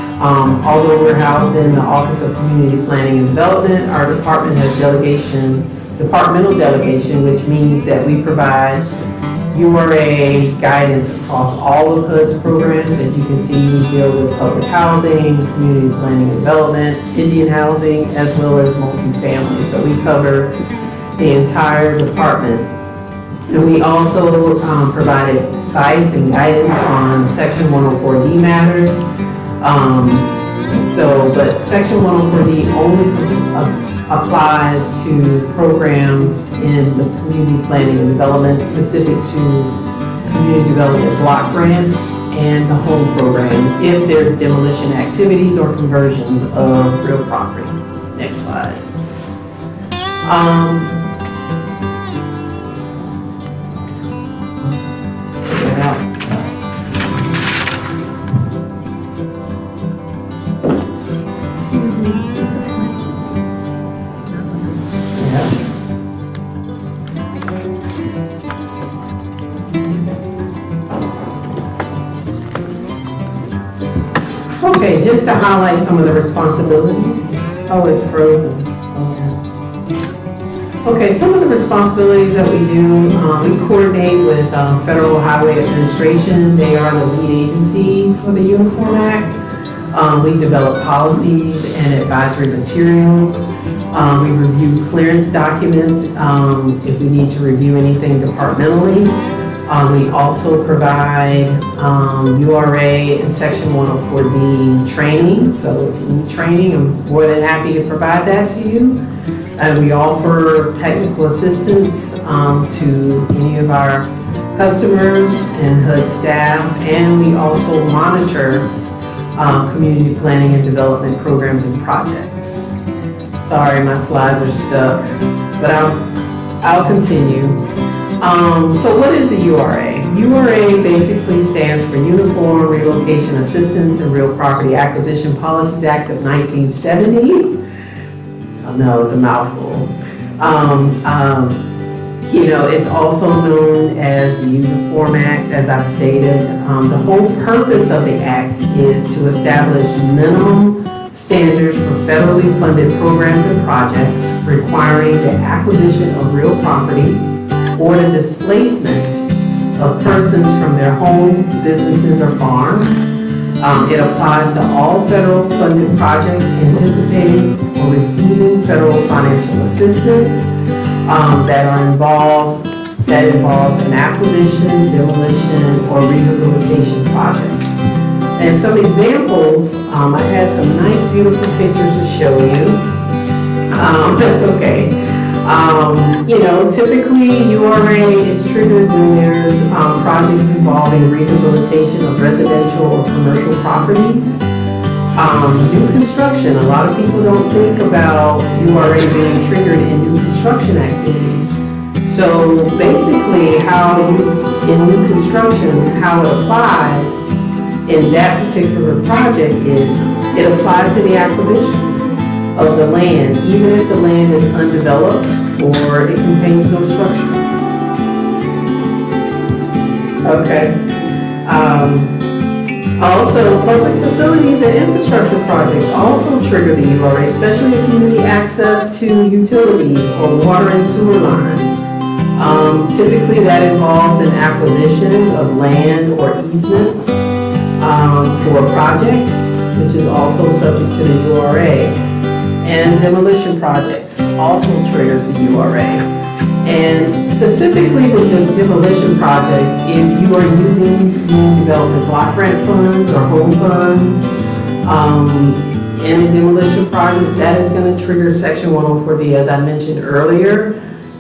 Although we're housed in the Office of Community Planning and Development, our department has departmental delegation, which means that we provide URA guidance across all of HUD's programs. As you can see, we deal with public housing, community planning and development, Indian housing, as well as multifamily. So we cover the entire department. And we also provide advice and guidance on Section 104D matters. But Section 104D only applies to programs in the community planning and development specific to community development block grants and the home program if there's demolition activities or conversions of real property. Next slide. Okay, just to highlight some of the responsibilities. Oh, it's frozen. Okay, some of the responsibilities that we do, we coordinate with Federal Highway Administration. They are the lead agency for the Uniform Act. We develop policies and advisory materials. We review clearance documents if we need to review anything departmentally. We also provide URA and Section 104D training. So if you need training, I'm more than happy to provide that to you. We offer technical assistance to any of our customers and HUD staff, and we also monitor community planning and development programs and projects. Sorry, my slides are stuck, but I'll continue. So what is the URA? URA basically stands for Uniform Relocation Assistance and Real Property Acquisition Policies Act of 1970. So no, it's a mouthful. It's also known as the Uniform Act, as I stated. The whole purpose of the act is to establish minimum standards for federally funded programs and projects requiring the acquisition of real property or the displacement of persons from their homes, businesses, or farms. It applies to all federal funded projects anticipating or receiving federal financial assistance that involves an acquisition, demolition, or rehabilitation project. And some examples, I had some nice, beautiful pictures to show you. That's okay. Typically URA is triggered when there's projects involving rehabilitation of residential or commercial properties. New construction, a lot of people don't think about URA being triggered in new construction activities. So basically in new construction, how it applies in that particular project is it applies to the acquisition of the land, even if the land is undeveloped or it contains no structure. Okay. Also, public facilities and infrastructure projects also trigger the URA, especially if you need access to utilities or water and sewer lines. Typically that involves an acquisition of land or easements for a project, which is also subject to the URA. And demolition projects also triggers the URA. And specifically with the demolition projects, if you are using community development block grant funds or home funds in a demolition project, that is going to trigger Section 104D, as I mentioned earlier.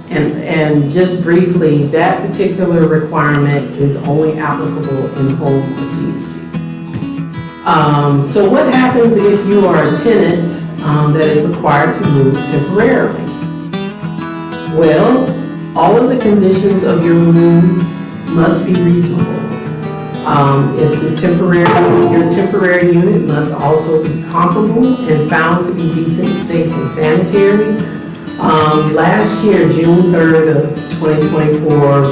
And just briefly, that particular requirement is only applicable in home or CDG. So what happens if you are a tenant that is required to move temporarily? Well, all of the conditions of your move must be reasonable. If your temporary unit must also be comparable and found to be decent, safe, and sanitary. Last year, June 3rd of 2024,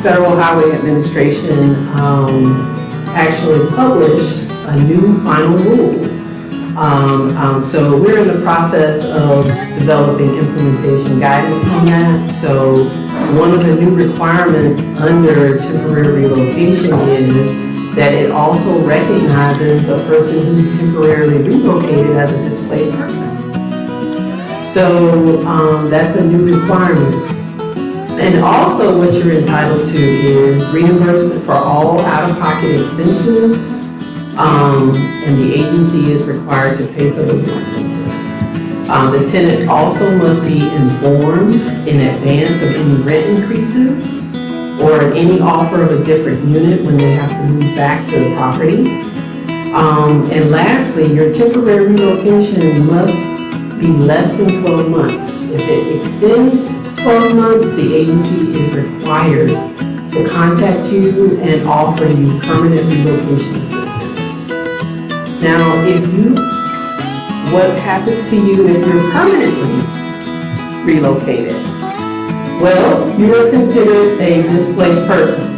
Federal Highway Administration actually published a new final rule. So we're in the process of developing implementation guidance on that. So one of the new requirements under temporary relocation is that it also recognizes a person who's temporarily relocated as a displaced person. So that's a new requirement. And also what you're entitled to is reimbursement for all out-of-pocket expenses, and the agency is required to pay for those expenses. The tenant also must be informed in advance of any rent increases or any offer of a different unit when they have to move back to the property. And lastly, your temporary relocation must be less than 12 months. If it extends 12 months, the agency is required to contact you and offer you permanent relocation assistance. Now, what happens to you if you're permanently relocated? Well, you're considered a displaced person,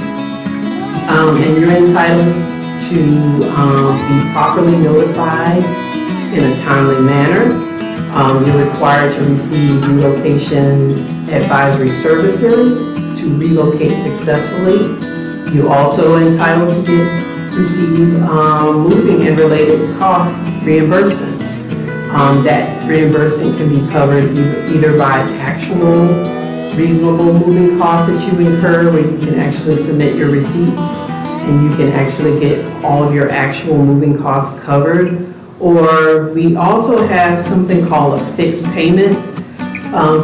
and you're entitled to be properly notified in a timely manner. You're required to receive relocation advisory services to relocate successfully. You're also entitled to receive moving and related cost reimbursements. That reimbursement can be covered either by actual reasonable moving costs that you incur, where you can actually submit your receipts and you can actually get all of your actual moving costs covered. Or we also have something called a fixed payment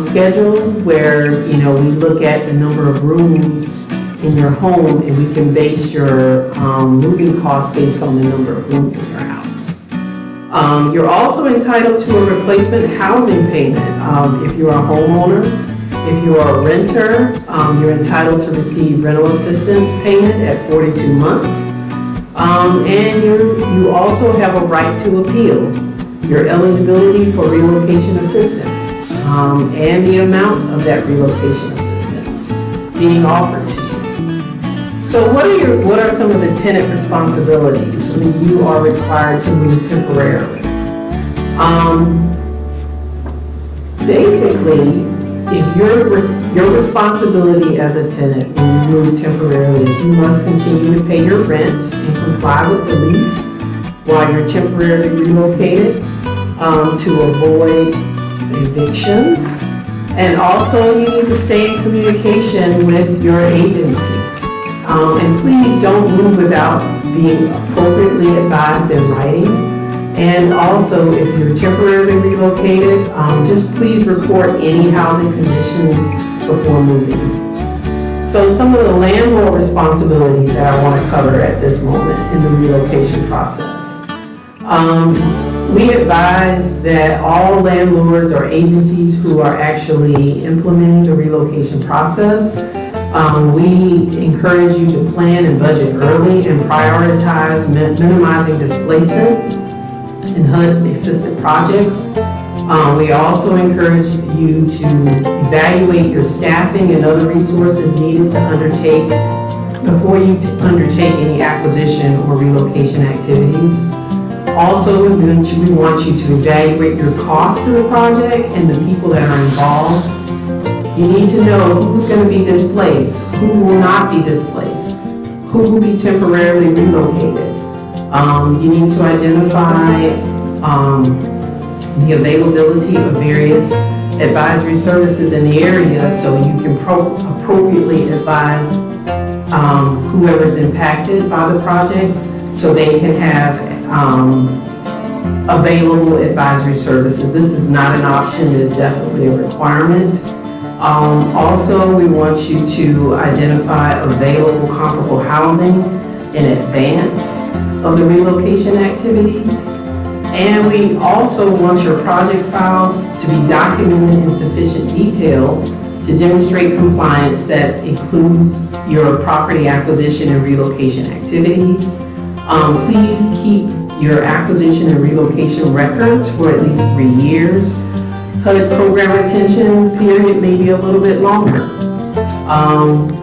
schedule, where we look at the number of rooms in your home and we can base your moving costs based on the number of rooms in your house. You're also entitled to a replacement housing payment if you're a homeowner. If you are a renter, you're entitled to receive rental assistance payment at 42 months. And you also have a right to appeal your eligibility for relocation assistance and the amount of that relocation assistance being offered to you. So what are some of the tenant responsibilities when you are required to move temporarily? Basically, if your responsibility as a tenant when you move temporarily is you must continue to pay your rent and comply with the lease while you're temporarily relocated to avoid evictions. And also you need to stay in communication with your agency. And please don't move without being appropriately advised in writing. And also, if you're temporarily relocated, just please report any housing conditions before moving. So some of the landlord responsibilities that I want to cover at this moment in the relocation process. We advise that all landlords or agencies who are actually implementing the relocation process, we encourage you to plan and budget early and prioritize minimizing displacement and HUD-assisted projects. We also encourage you to evaluate your staffing and other resources needed to undertake before you undertake any acquisition or relocation activities. Also, we want you to evaluate your costs to the project and the people that are involved. You need to know who's going to be displaced, who will not be displaced, who will be temporarily relocated. You need to identify the availability of various advisory services in the area so you can appropriately advise whoever's impacted by the project so they can have available advisory services. This is not an option, it is definitely a requirement. Also, we want you to identify available comparable housing in advance of the relocation activities. And we also want your project files to be documented in sufficient detail to demonstrate compliance that includes your property acquisition and relocation activities. Please keep your acquisition and relocation records for at least 3 years. HUD program retention period may be a little bit longer.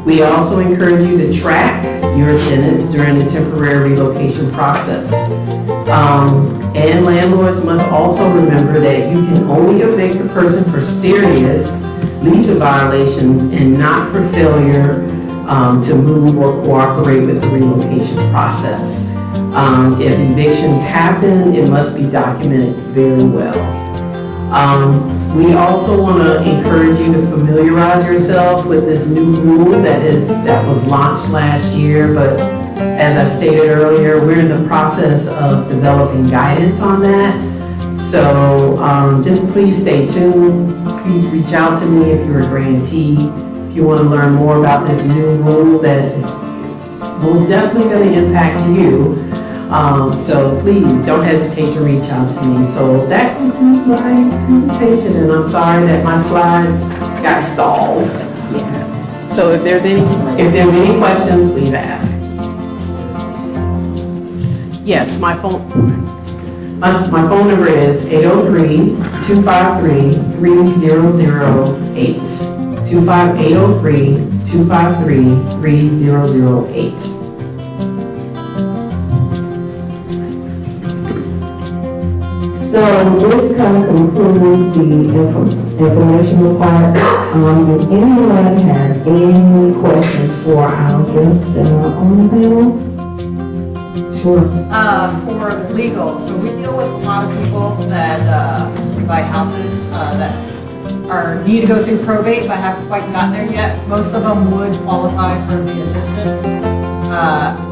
We also encourage you to track your tenants during the temporary relocation process. And landlords must also remember that you can only evict a person for serious lease violations and not for failure to move or cooperate with the relocation process. If evictions happen, it must be documented very well. We also want to encourage you to familiarize yourself with this new rule that was launched last year, but as I stated earlier, we're in the process of developing guidance on that. So just please stay tuned. Please reach out to me if you're a grantee. If you want to learn more about this new rule that is most definitely going to impact you. So please don't hesitate to reach out to me. So that concludes my presentation, and I'm sorry that my slides got stalled. Yeah. So if there's any questions, please ask. Yes, my phone number is 803-253-3008. 803-253-3008. So this kind of concludes the informational part. Does anyone have any questions for our guests that are on the panel? Sure. For legal, so we deal with a lot of people that we buy houses that need to go through probate but haven't quite gotten there yet. Most of them would qualify for the assistance.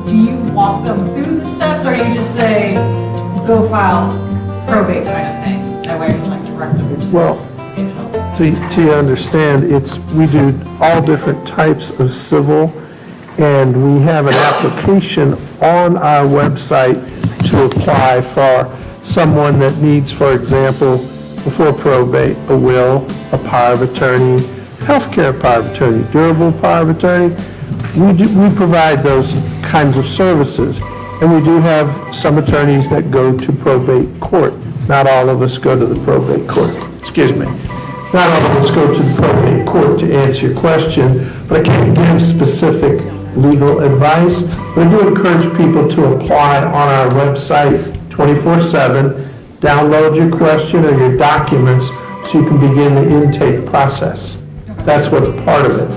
Do you walk them through the steps, or you just say, go file probate kind of thing? That way you like direct them? Well, to understand, we do all different types of civil, and we have an application on our website to apply for someone that needs, for example, before probate, a will, a power of attorney, healthcare power of attorney, durable power of attorney. We provide those kinds of services, and we do have some attorneys that go to probate court. Not all of us go to the probate court. Excuse me. Not all of us go to the probate court to answer your question, but I can't give specific legal advice. But I do encourage people to apply on our website 24/7. Download your question or your documents so you can begin the intake process. That's what's part of it.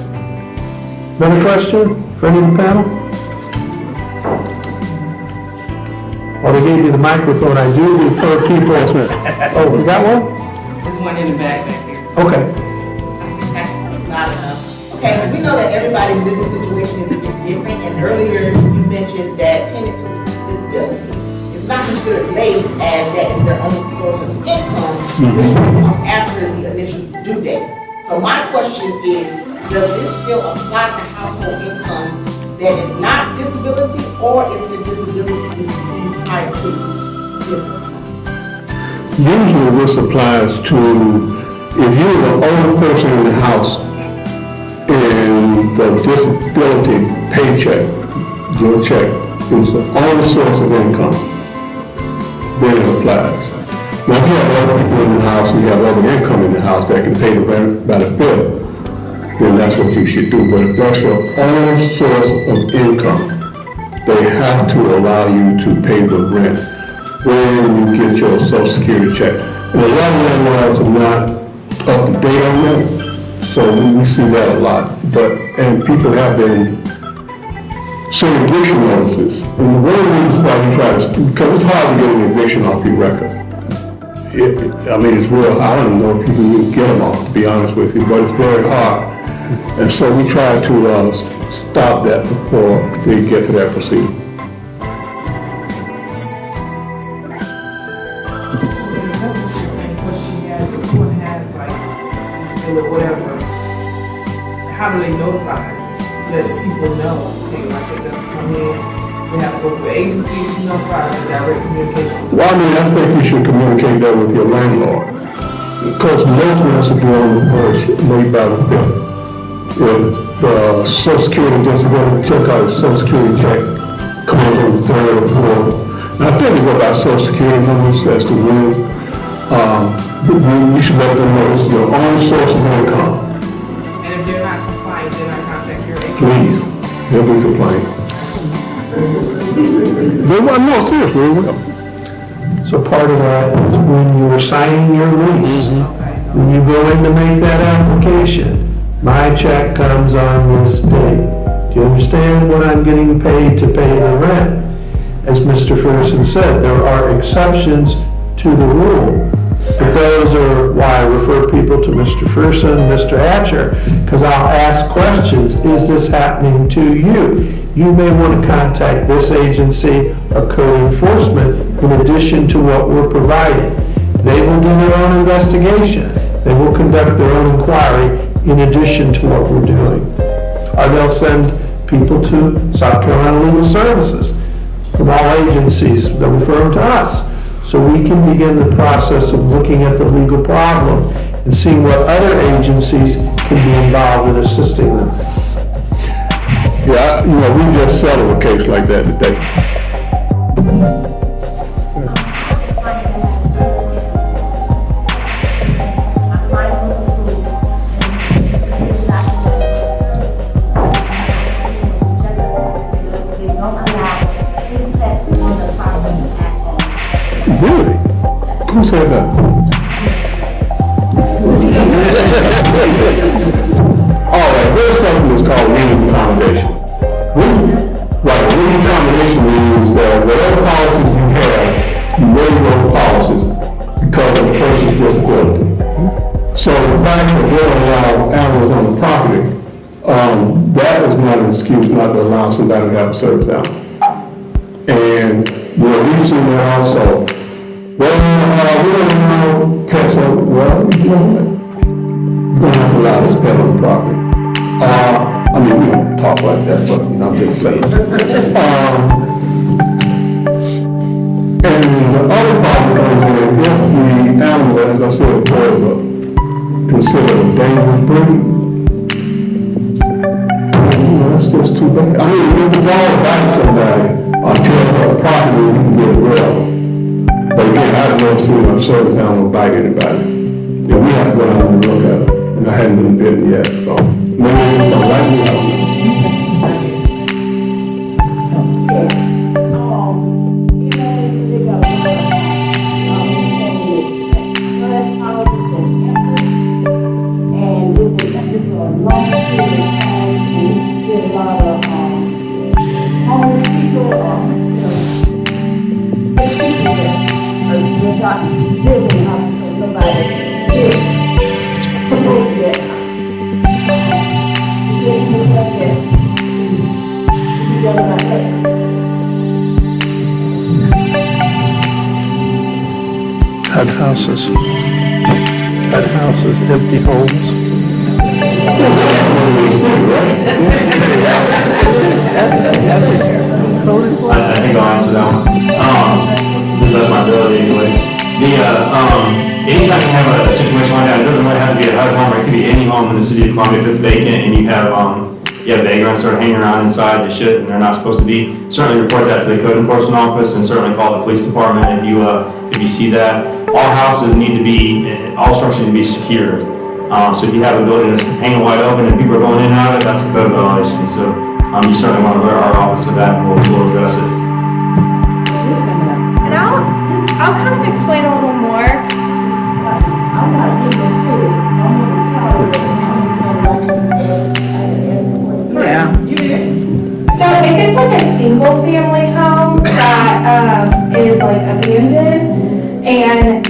Another question for any of the panel? Well, they gave you the microphone. I do refer people. Oh, we got one? There's one in the back there. Okay. Not enough. Okay, we know that everybody's living situation is a bit different, and earlier you mentioned that tenants with disability is not considered late, as that is their only source of income, which will come after the initial due date. So my question is, does this still apply to household incomes that is not disability, or if the disability is received prior to disability? Usually this applies to if you're the only person in the house and the disability paycheck, your check, is the only source of income, then it applies. Now, if you have other people in the house and you have other income in the house that can pay the rent by the bill, then that's what you should do. But if that's your only source of income, they have to allow you to pay the rent when you get your Social Security check. And a lot of landlords are not up to date on that, so we see that a lot. And people have been sending eviction notices. And one of the reasons why we try to, because it's hard to get an eviction off your record. It's real, I don't know if people will get them off, to be honest with you, but it's very hard. And so we try to stop that before they get to that proceeding. This one has like, or whatever. How do they notify so that people know, okay, my check doesn't come in? They have to go through agencies to notify, direct communication. Well, I think you should communicate that with your landlord. Because most rents are made by the bill. If the Social Security disability check out a Social Security check comes on the 3rd or 4th. And I think we go by Social Security numbers as to when, you should let them know this is your only source of income. And if they're not compliant, then I contact your agent. Please, they'll be compliant. They will, no, seriously, they will. So part of that is when you were signing your lease, when you go in to make that application, my check comes on this date. Do you understand what I'm getting paid to pay the rent? As Mr. Ferguson said, there are exceptions to the rule. But those are why I refer people to Mr. Ferguson, Mr. Hatcher, because I'll ask questions. Is this happening to you? You may want to contact this agency or code enforcement in addition to what we're providing. They will do their own investigation. They will conduct their own inquiry in addition to what we're doing. Or they'll send people to South Carolina Legal Services from all agencies. They'll refer them to us. So we can begin the process of looking at the legal problem and seeing what other agencies can be involved in assisting them. Yeah, we just settled a case like that today. Really? Who said that? All right, there's something that's called legal accommodation. Right, legal accommodation means that whatever policies you have, you waive those policies because of the person's disability. So the fact that they don't allow animals on the property, that is not an excuse not to allow somebody to have a service animal. And we've seen that also. Well, we don't allow pets on, well, you don't have to allow this pet on the property. I mean, we don't talk like that, but I'm just saying. And the other problem comes in if the animal, as I said before, is considered a dangerous breed. That's just too bad. I mean, if the dog bites somebody or tears up property, you can get rid of it. But again, I've never seen a service animal bite anybody. Yeah, we have to go down and look at it, and I hadn't been bitten yet, so maybe it's gonna like me, I don't know. HUD houses, empty homes. I think I'll answer that one. To the best of my ability anyways. Anytime you have a situation like that, it doesn't really have to be a HUD home, it could be any home in the city of Columbia if it's vacant and you have vagrants sort of hanging around inside that shit and they're not supposed to be. Certainly report that to the code enforcement office and certainly call the police department if you see that. All houses need to be, all structures need to be secured. So if you have a building that's hanging wide open and people are going in and out of it, that's a code violation. So you certainly want to alert our office of that and we'll address it. And I'll kind of explain a little more. Yeah. So if it's like a single family home that is like abandoned and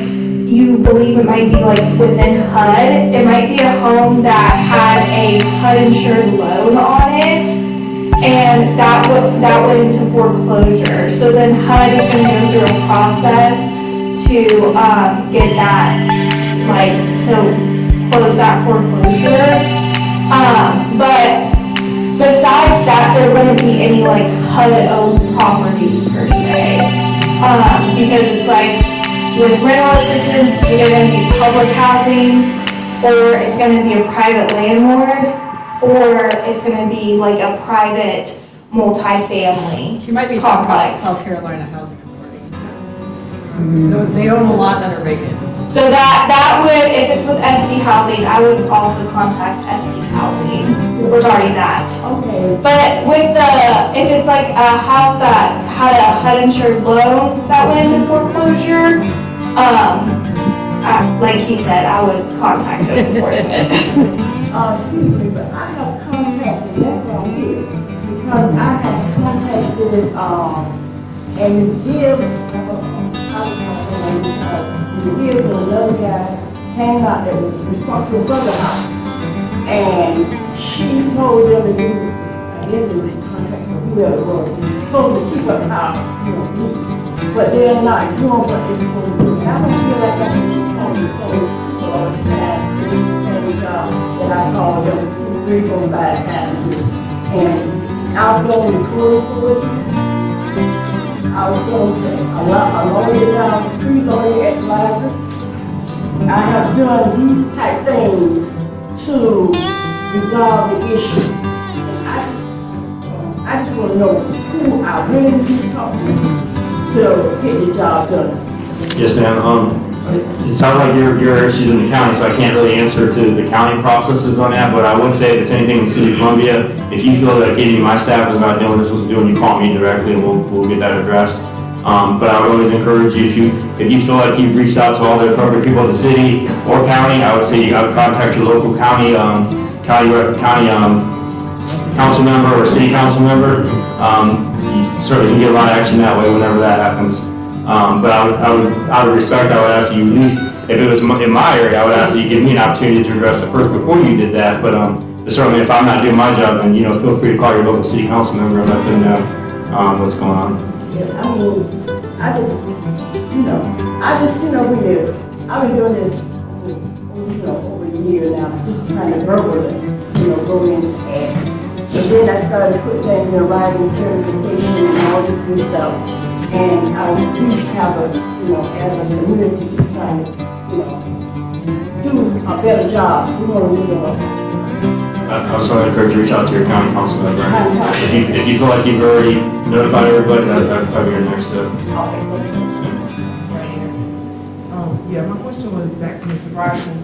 you believe it might be like within HUD, it might be a home that had a HUD insured loan on it and that went into foreclosure. So then HUD is going to go through a process to get that, like, to close that foreclosure. But besides that, there wouldn't be any like HUD-owned properties per se. Because it's like, with rental assistance, it's either gonna be public housing, or it's gonna be a private landlord, or it's gonna be like a private multifamily You might be talking about complex. South Carolina Housing Authority. They own a lot that are vacant. So that would, if it's with SC Housing, I would also contact SC Housing regarding that. Okay. But with if it's like a house that had a HUD insured loan that went into foreclosure, like he said, I would contact code enforcement. Excuse me, but I have contacted, that's why I'm here, because I have contacted, and Ms. Gibbs, Ms. Gibbs and another guy came out that was responsible for the house. And she told them to do, I guess it was a contract or whoever it was, supposed to keep up the house, you know, but they're not doing what they're supposed to do. And I don't feel like I can do all the same people all the time, doing the same job that I called them 2, 3, 4, 5 times. And I was going to code enforcement. I was going to a lawyer down the street, lawyer at the library. I have done these type things to resolve the issue. And I just want to know who I really need to talk to get the job done. Yes, ma'am. It sounds like your issues in the county, so I can't really answer to the county processes on that, but I would say if it's anything in the city of Columbia, if you feel like any of my staff is not doing what they're supposed to do, and you call me directly, and we'll get that addressed. But I would always encourage you, if you feel like you've reached out to all the appropriate people in the city or county, I would say I would contact your local county council member or city council member. You certainly can get a lot of action that way whenever that happens. But out of respect, I would ask you, at least if it was in my area, I would ask that you give me an opportunity to address it first before you did that. But certainly, if I'm not doing my job, then feel free to call your local city council member and let them know what's going on. Yes, I mean, I've been doing this, over a year now, just trying to verbally, go in and then I started putting things in writing, certification and all this good stuff. And we have as a community, trying to, do a better job. We want to do I was going to encourage you to reach out to your county council member. If you feel like you've already notified everybody, that'd probably be your next step. Yeah, my question was back to Mr. Bryson.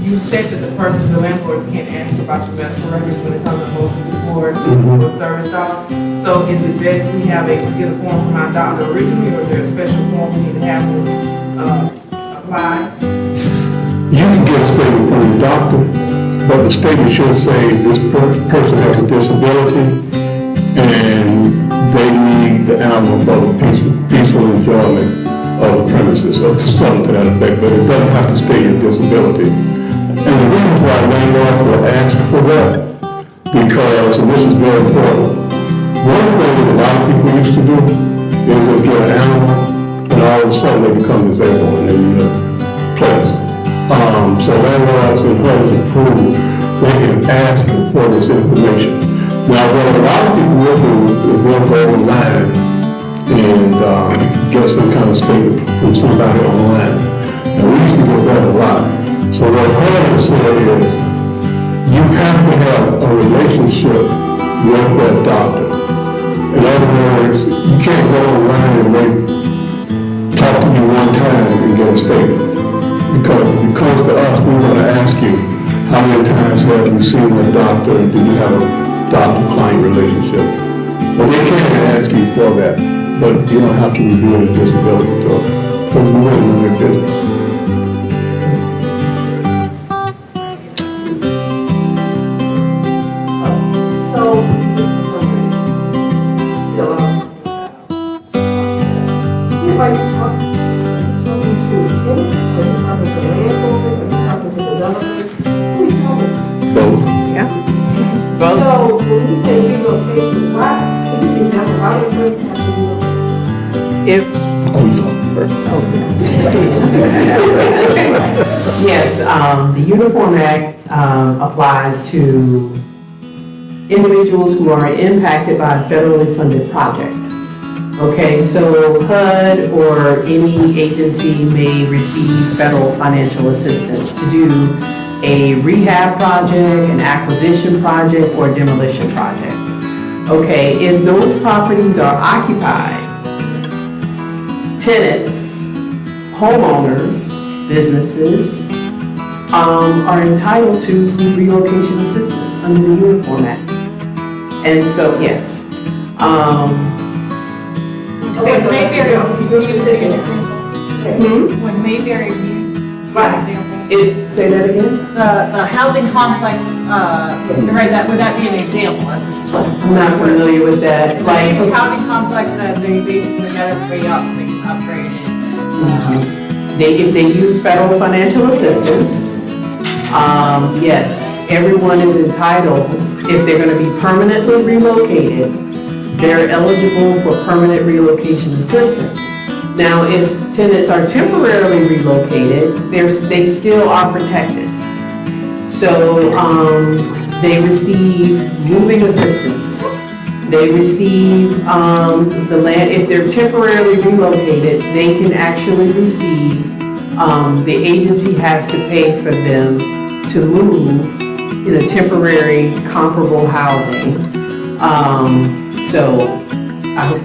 You said that the landlords can't ask about your medical records when it comes to motion support or service dogs. So is it best we get a form from our doctor originally, or is there a special form we need to have to apply? You can get a statement from the doctor, but the statement should say this person has a disability and they need the animal for the peaceful enjoyment of the premises, or something to that effect, but it doesn't have to state your disability. And the reason why landlords will ask for that, because, and this is very important, one thing that a lot of people used to do is they'll get an animal and all of a sudden they become disabled and they need a place. So landlords and others approve, they can ask for this information. Now, what a lot of people will do is they'll go online and get some kind of statement from somebody online. And we used to get that a lot. So what HUD has said is, you have to have a relationship with that doctor. In other words, you can't go online and they talk to you one time and get a statement. Because when it comes to us, we want to ask you, how many times have you seen a doctor and do you have a doctor-client relationship? But they can't ask you for that, but you don't have to reveal your disability to us, because we wouldn't know their business. So, when you say relocation, why, give me an example, why would a person have to relocate? If, yes, the Uniform Act applies to individuals who are impacted by a federally funded project. Okay, so HUD or any agency may receive federal financial assistance to do a rehab project, an acquisition project, or a demolition project. Okay, if those properties are occupied, tenants, homeowners, businesses are entitled to relocation assistance under the Uniform Act. And so, yes. When Mayberry, when Mayberry, Right. Say that again? the housing complex, right, would that be an example? That's what you're talking I'm not familiar with that. about. Like, The housing complex that they basically got everybody else, they can upgrade it. if they use federal financial assistance, yes, everyone is entitled, if they're gonna be permanently relocated, they're eligible for permanent relocation assistance. Now, if tenants are temporarily relocated, they still are protected. So, they receive moving assistance. They receive, the land, if they're temporarily relocated, they can actually receive, the agency has to pay for them to move in a temporary comparable housing. So, I hope,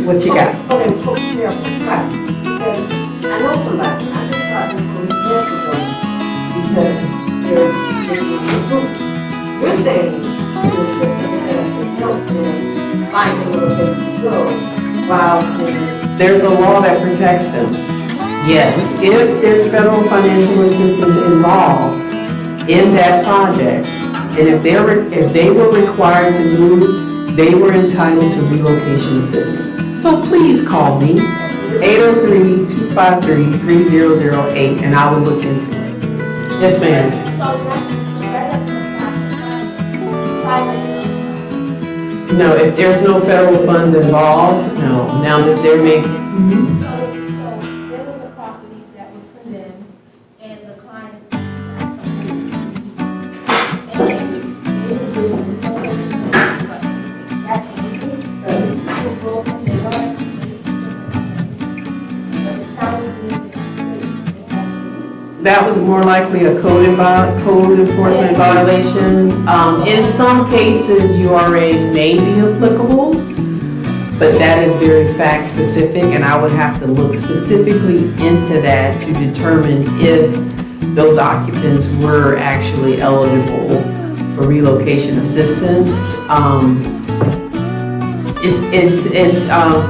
what you got? Okay, yeah, right. Because I know somebody, I just talked to them years ago, because we're saying the system set up to help them find some little place to go, while There's a law that protects them. Yes, if there's federal financial assistance involved in that project, and if they were required to move, they were entitled to relocation assistance. So please call me, 803-253-3008, and I will look into it. Yes, ma'am. No, if there's no federal funds involved, no. Now that they're making, So there was a property that was condemned, and the client. that was more likely a code enforcement violation. In some cases, URA may be applicable, but that is very fact specific, and I would have to look specifically into that to determine if those occupants were actually eligible for relocation assistance.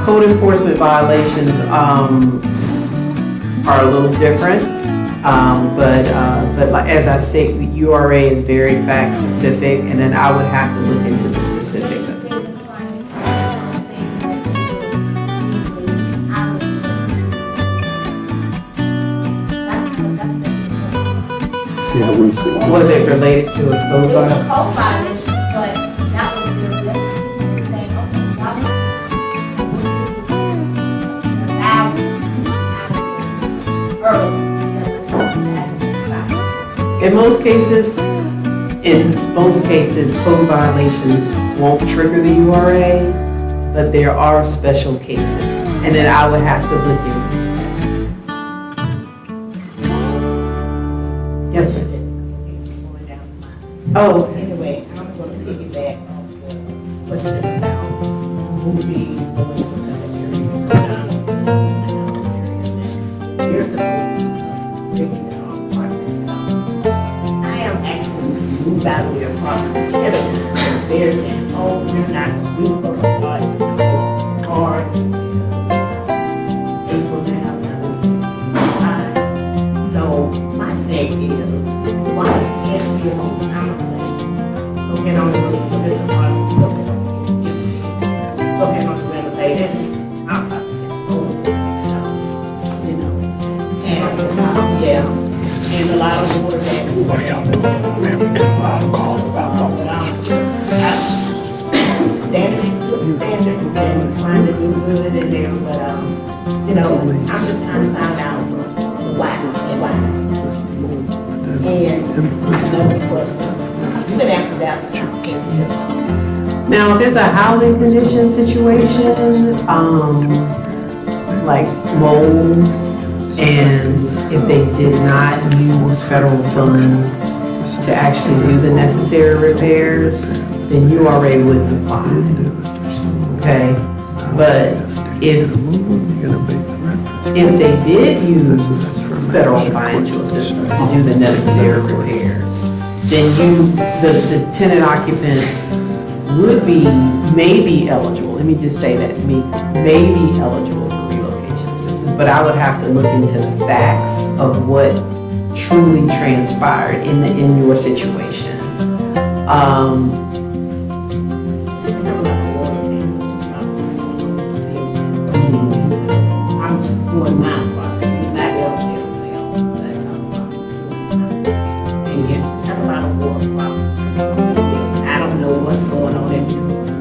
Code enforcement violations are a little different, but like, as I state, the URA is very fact specific, and then I would have to look into the specifics of it. Yeah, we see. Was it related to a code It was a violation? code violation, but that was the saying, In most cases, code violations won't trigger the URA, but there are special cases, and then I would have to look into it. Yes, ma'am. Oh, Anyway, I'm going to piggyback off the question about moving away from the area. You're supposed to be taking it on apartment, so I am actually moved out of the apartment every time. There's an, oh, you're not, we were going to start hard. April now, so my thing is, why can't we on time place? Looking on the roof of this apartment, looking on the renovated, I'm not, so, you know. And, yeah, and a lot of work that we work out. Standards and trying to do good in there, but, you know, I'm just trying to find out why. And another question, you can answer that. now if it's a housing condition situation, like mold, and if they did not use federal funds to actually do the necessary repairs, then URA wouldn't apply. Okay, but if they did use federal financial assistance to do the necessary repairs, then the tenant occupant would be, may be eligible, let me just say that, may be eligible for relocation assistance, but I would have to look into the facts of what truly transpired in your situation. I'm doing my part, not everything else, but and yet, have a lot of water problems. I don't know what's going on in these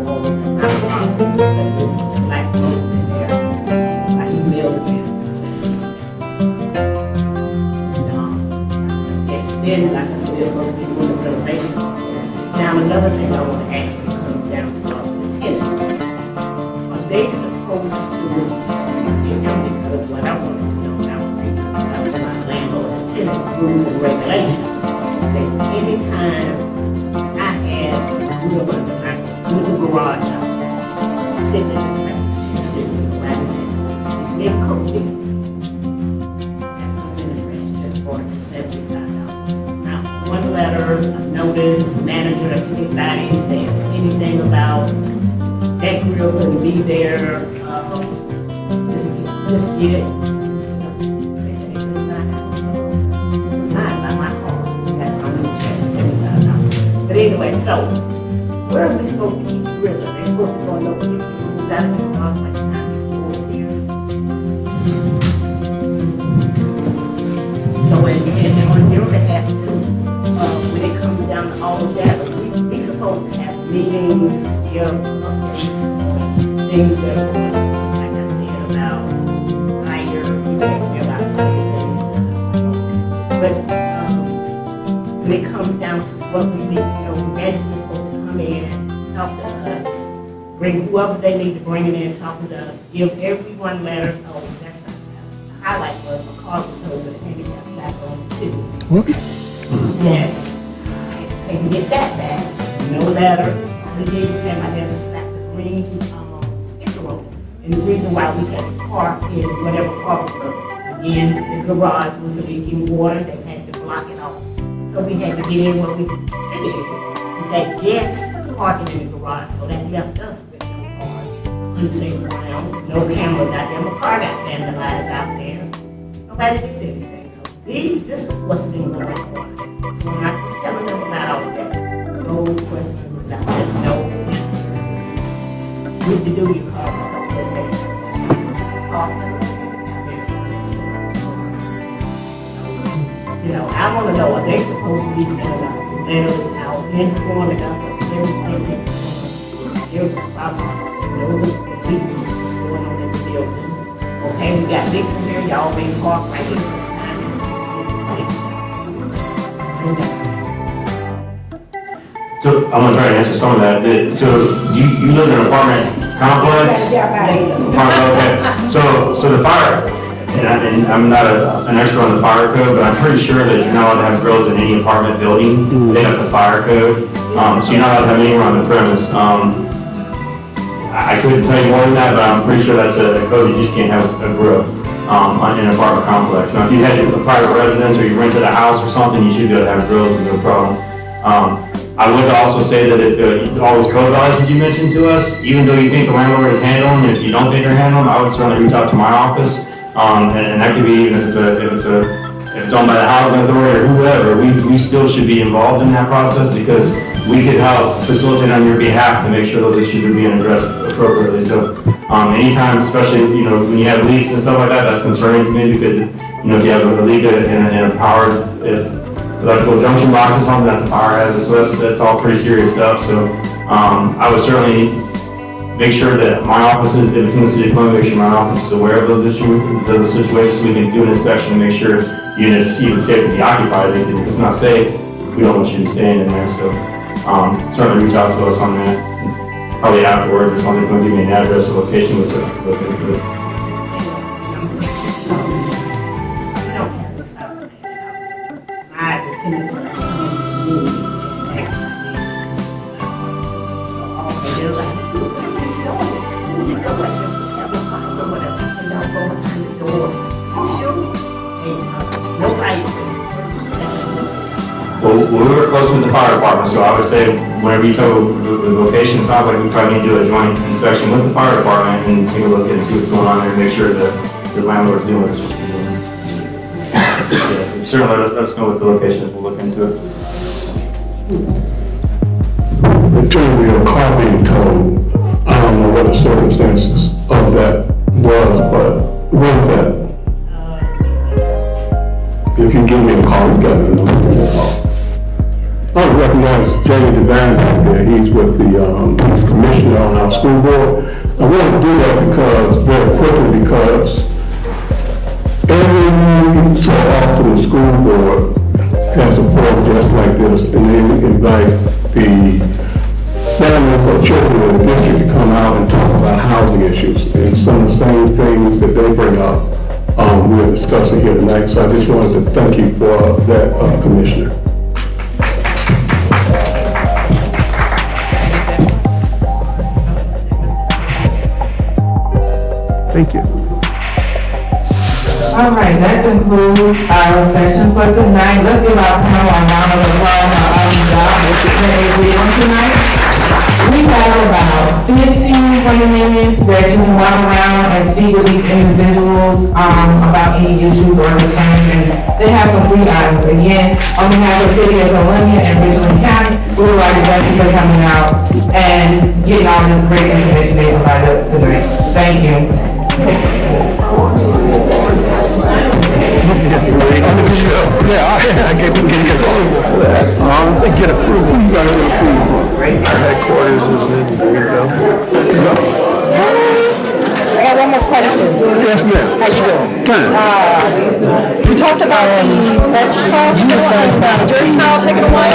walls, and I don't know that this black woman in there. I emailed them. And then, like I said, they're supposed to be doing the renovation. Now, another thing I want to ask you comes down to the tenants. Are they supposed to, because what I want to know now, my landlord's tenants, rules and regulations, that anytime I had, with the garage up, sitting in this place, sitting in the garage, they cooked it. Just bought it for $75. Now, one letter, a notice, manager, if anybody says anything about that grill couldn't be there, just get it. They said it's not by my car. That's on the $75. But anyway, so where are we supposed to keep the grills? Are they supposed to go in those rooms that are going on like time here? So and on your behalf too, when it comes down to all of that, we supposed to have meetings, give updates, things that are going on, like I said, about higher, you asked me about higher things. But when it comes down to what we need, management's supposed to come in, talk to us, bring whoever they need to bring it in, talk to us, give everyone letters. Oh, that's not bad. The highlight was my car was towed with a handicap plaque on the city. What? Yes. They can get that back. No letter. The day time I had to slap the green sticker on it. And the reason why we had to park in whatever park was, again, the garage was leaking water. They had to block it off. So we had to get in what we could fit in. We had guests parking in the garage, so that left us with no cars, unsafe grounds, no cameras out there. My car got vandalized out there. Nobody did anything. So this is what's been going on. So when I was telling them about all of that, no questions about that, no answers. What to do, you call us, don't go back. I want to know, are they supposed to be sending us letters out, informing us of everything there's a problem, the leaks going on in the building. Okay, we got leaks in here, y'all may park right here. So I'm gonna try to answer some of that. So you live in an apartment complex? Okay. So the fire, and I'm not an expert on the fire code, but I'm pretty sure that you're not allowed to have grills in any apartment building. I think that's a fire code. So you're not allowed to have anywhere on the premise. I couldn't tell you more than that, but I'm pretty sure that's a code. You just can't have a grill in an apartment complex. Now, if you had a private residence or you rented a house or something, you should be able to have grills with no problem. I would also say that if all those code violations you mentioned to us, even though you think the landlord is handling them, if you don't think they're handling them, I would certainly reach out to my office. And that could be even if it's owned by the housing authority or whoever, we still should be involved in that process because we could help facilitate on your behalf to make sure those issues are being addressed appropriately. So anytime, especially when you have leaks and stuff like that, that's concerning to me because if you have a leak in a power, electrical junction box or something, that's a fire hazard. So that's all pretty serious stuff. So I would certainly make sure that my office is, if it's in the city of Columbia, make sure my office is aware of those issues, those situations, so we can do an inspection and make sure units even safe to be occupied. Because if it's not safe, we don't want you to stay in there. So certainly reach out to us on that. Probably afterwards or something, give me an address or location, we'll look into it. Well, we work closely with the fire department, so I would say whenever you tow the location, it sounds like we probably need to do a joint inspection with the fire department and take a look and see what's going on there and make sure that the landlord's doing what they're supposed to be doing. Yeah, certainly let us know what the location is, we'll look into it. In terms of your car being towed, I don't know what the circumstances of that was, but what was that? If you give me a call, you got me a number. I recognize Jamie Devine out there. He's with the he's commissioner on our school board. I want to do that very quickly because every so often the school board has a forum just like this, and they invite the families or children in the district to come out and talk about housing issues. And some of the same things that they bring up, we're discussing here tonight. So I just wanted to thank you for that, Commissioner. Thank you. All right, that concludes our session for tonight. Let's give our panel a round of applause for our job that they did tonight. We have about 15, 20 minutes that you can walk around and speak with these individuals about any issues or concerns, and they have some free items. Again, on behalf of the City of Columbia and Richland County, we would like to thank you for coming out and getting all this great information they provided us tonight. Thank you. Yeah, I get approval for that. Get approval. You gotta get approval. Our headquarters is in, there you go. I got one more question. Yes, ma'am. How you doing? Fine. We talked about the bench trial, the jury trial taken away.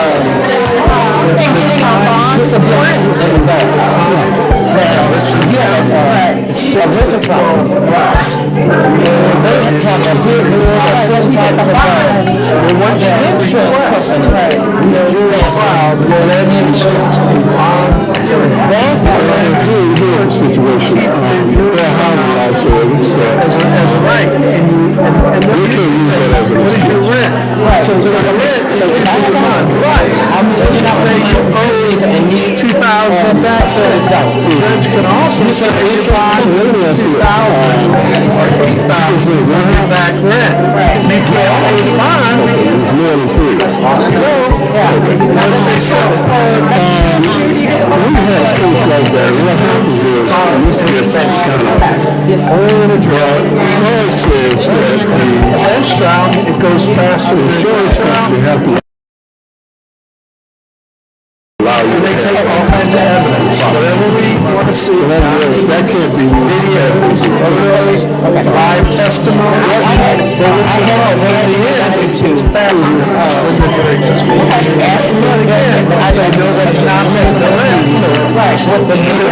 And getting our bond support. It's original trial. They have a big rule of 75 bond. They want your insurance. The jury trial, your insurance and bond. That's not going to do Here's the situation. Their housing law says As a right, and we can't use that as an what is your rent? Right. So the rent is your month. Right. I'm looking out Say you owe and need 2,000 back, so the judge can also say 2,000 or 8,000 back rent. If you can't pay the bond, it's more than three. let's say so. We had a case like that. What happens is, used to be a sex kind of on the drug. Law says that the Bench trial, it goes faster than insurance company have to allow you they to take have all kinds of evidence, whatever we want to see. that can't be Videos, photos, live testimony. But it's faster than the jury just made. But again, I say no, that's not making the rent. Right. What the jury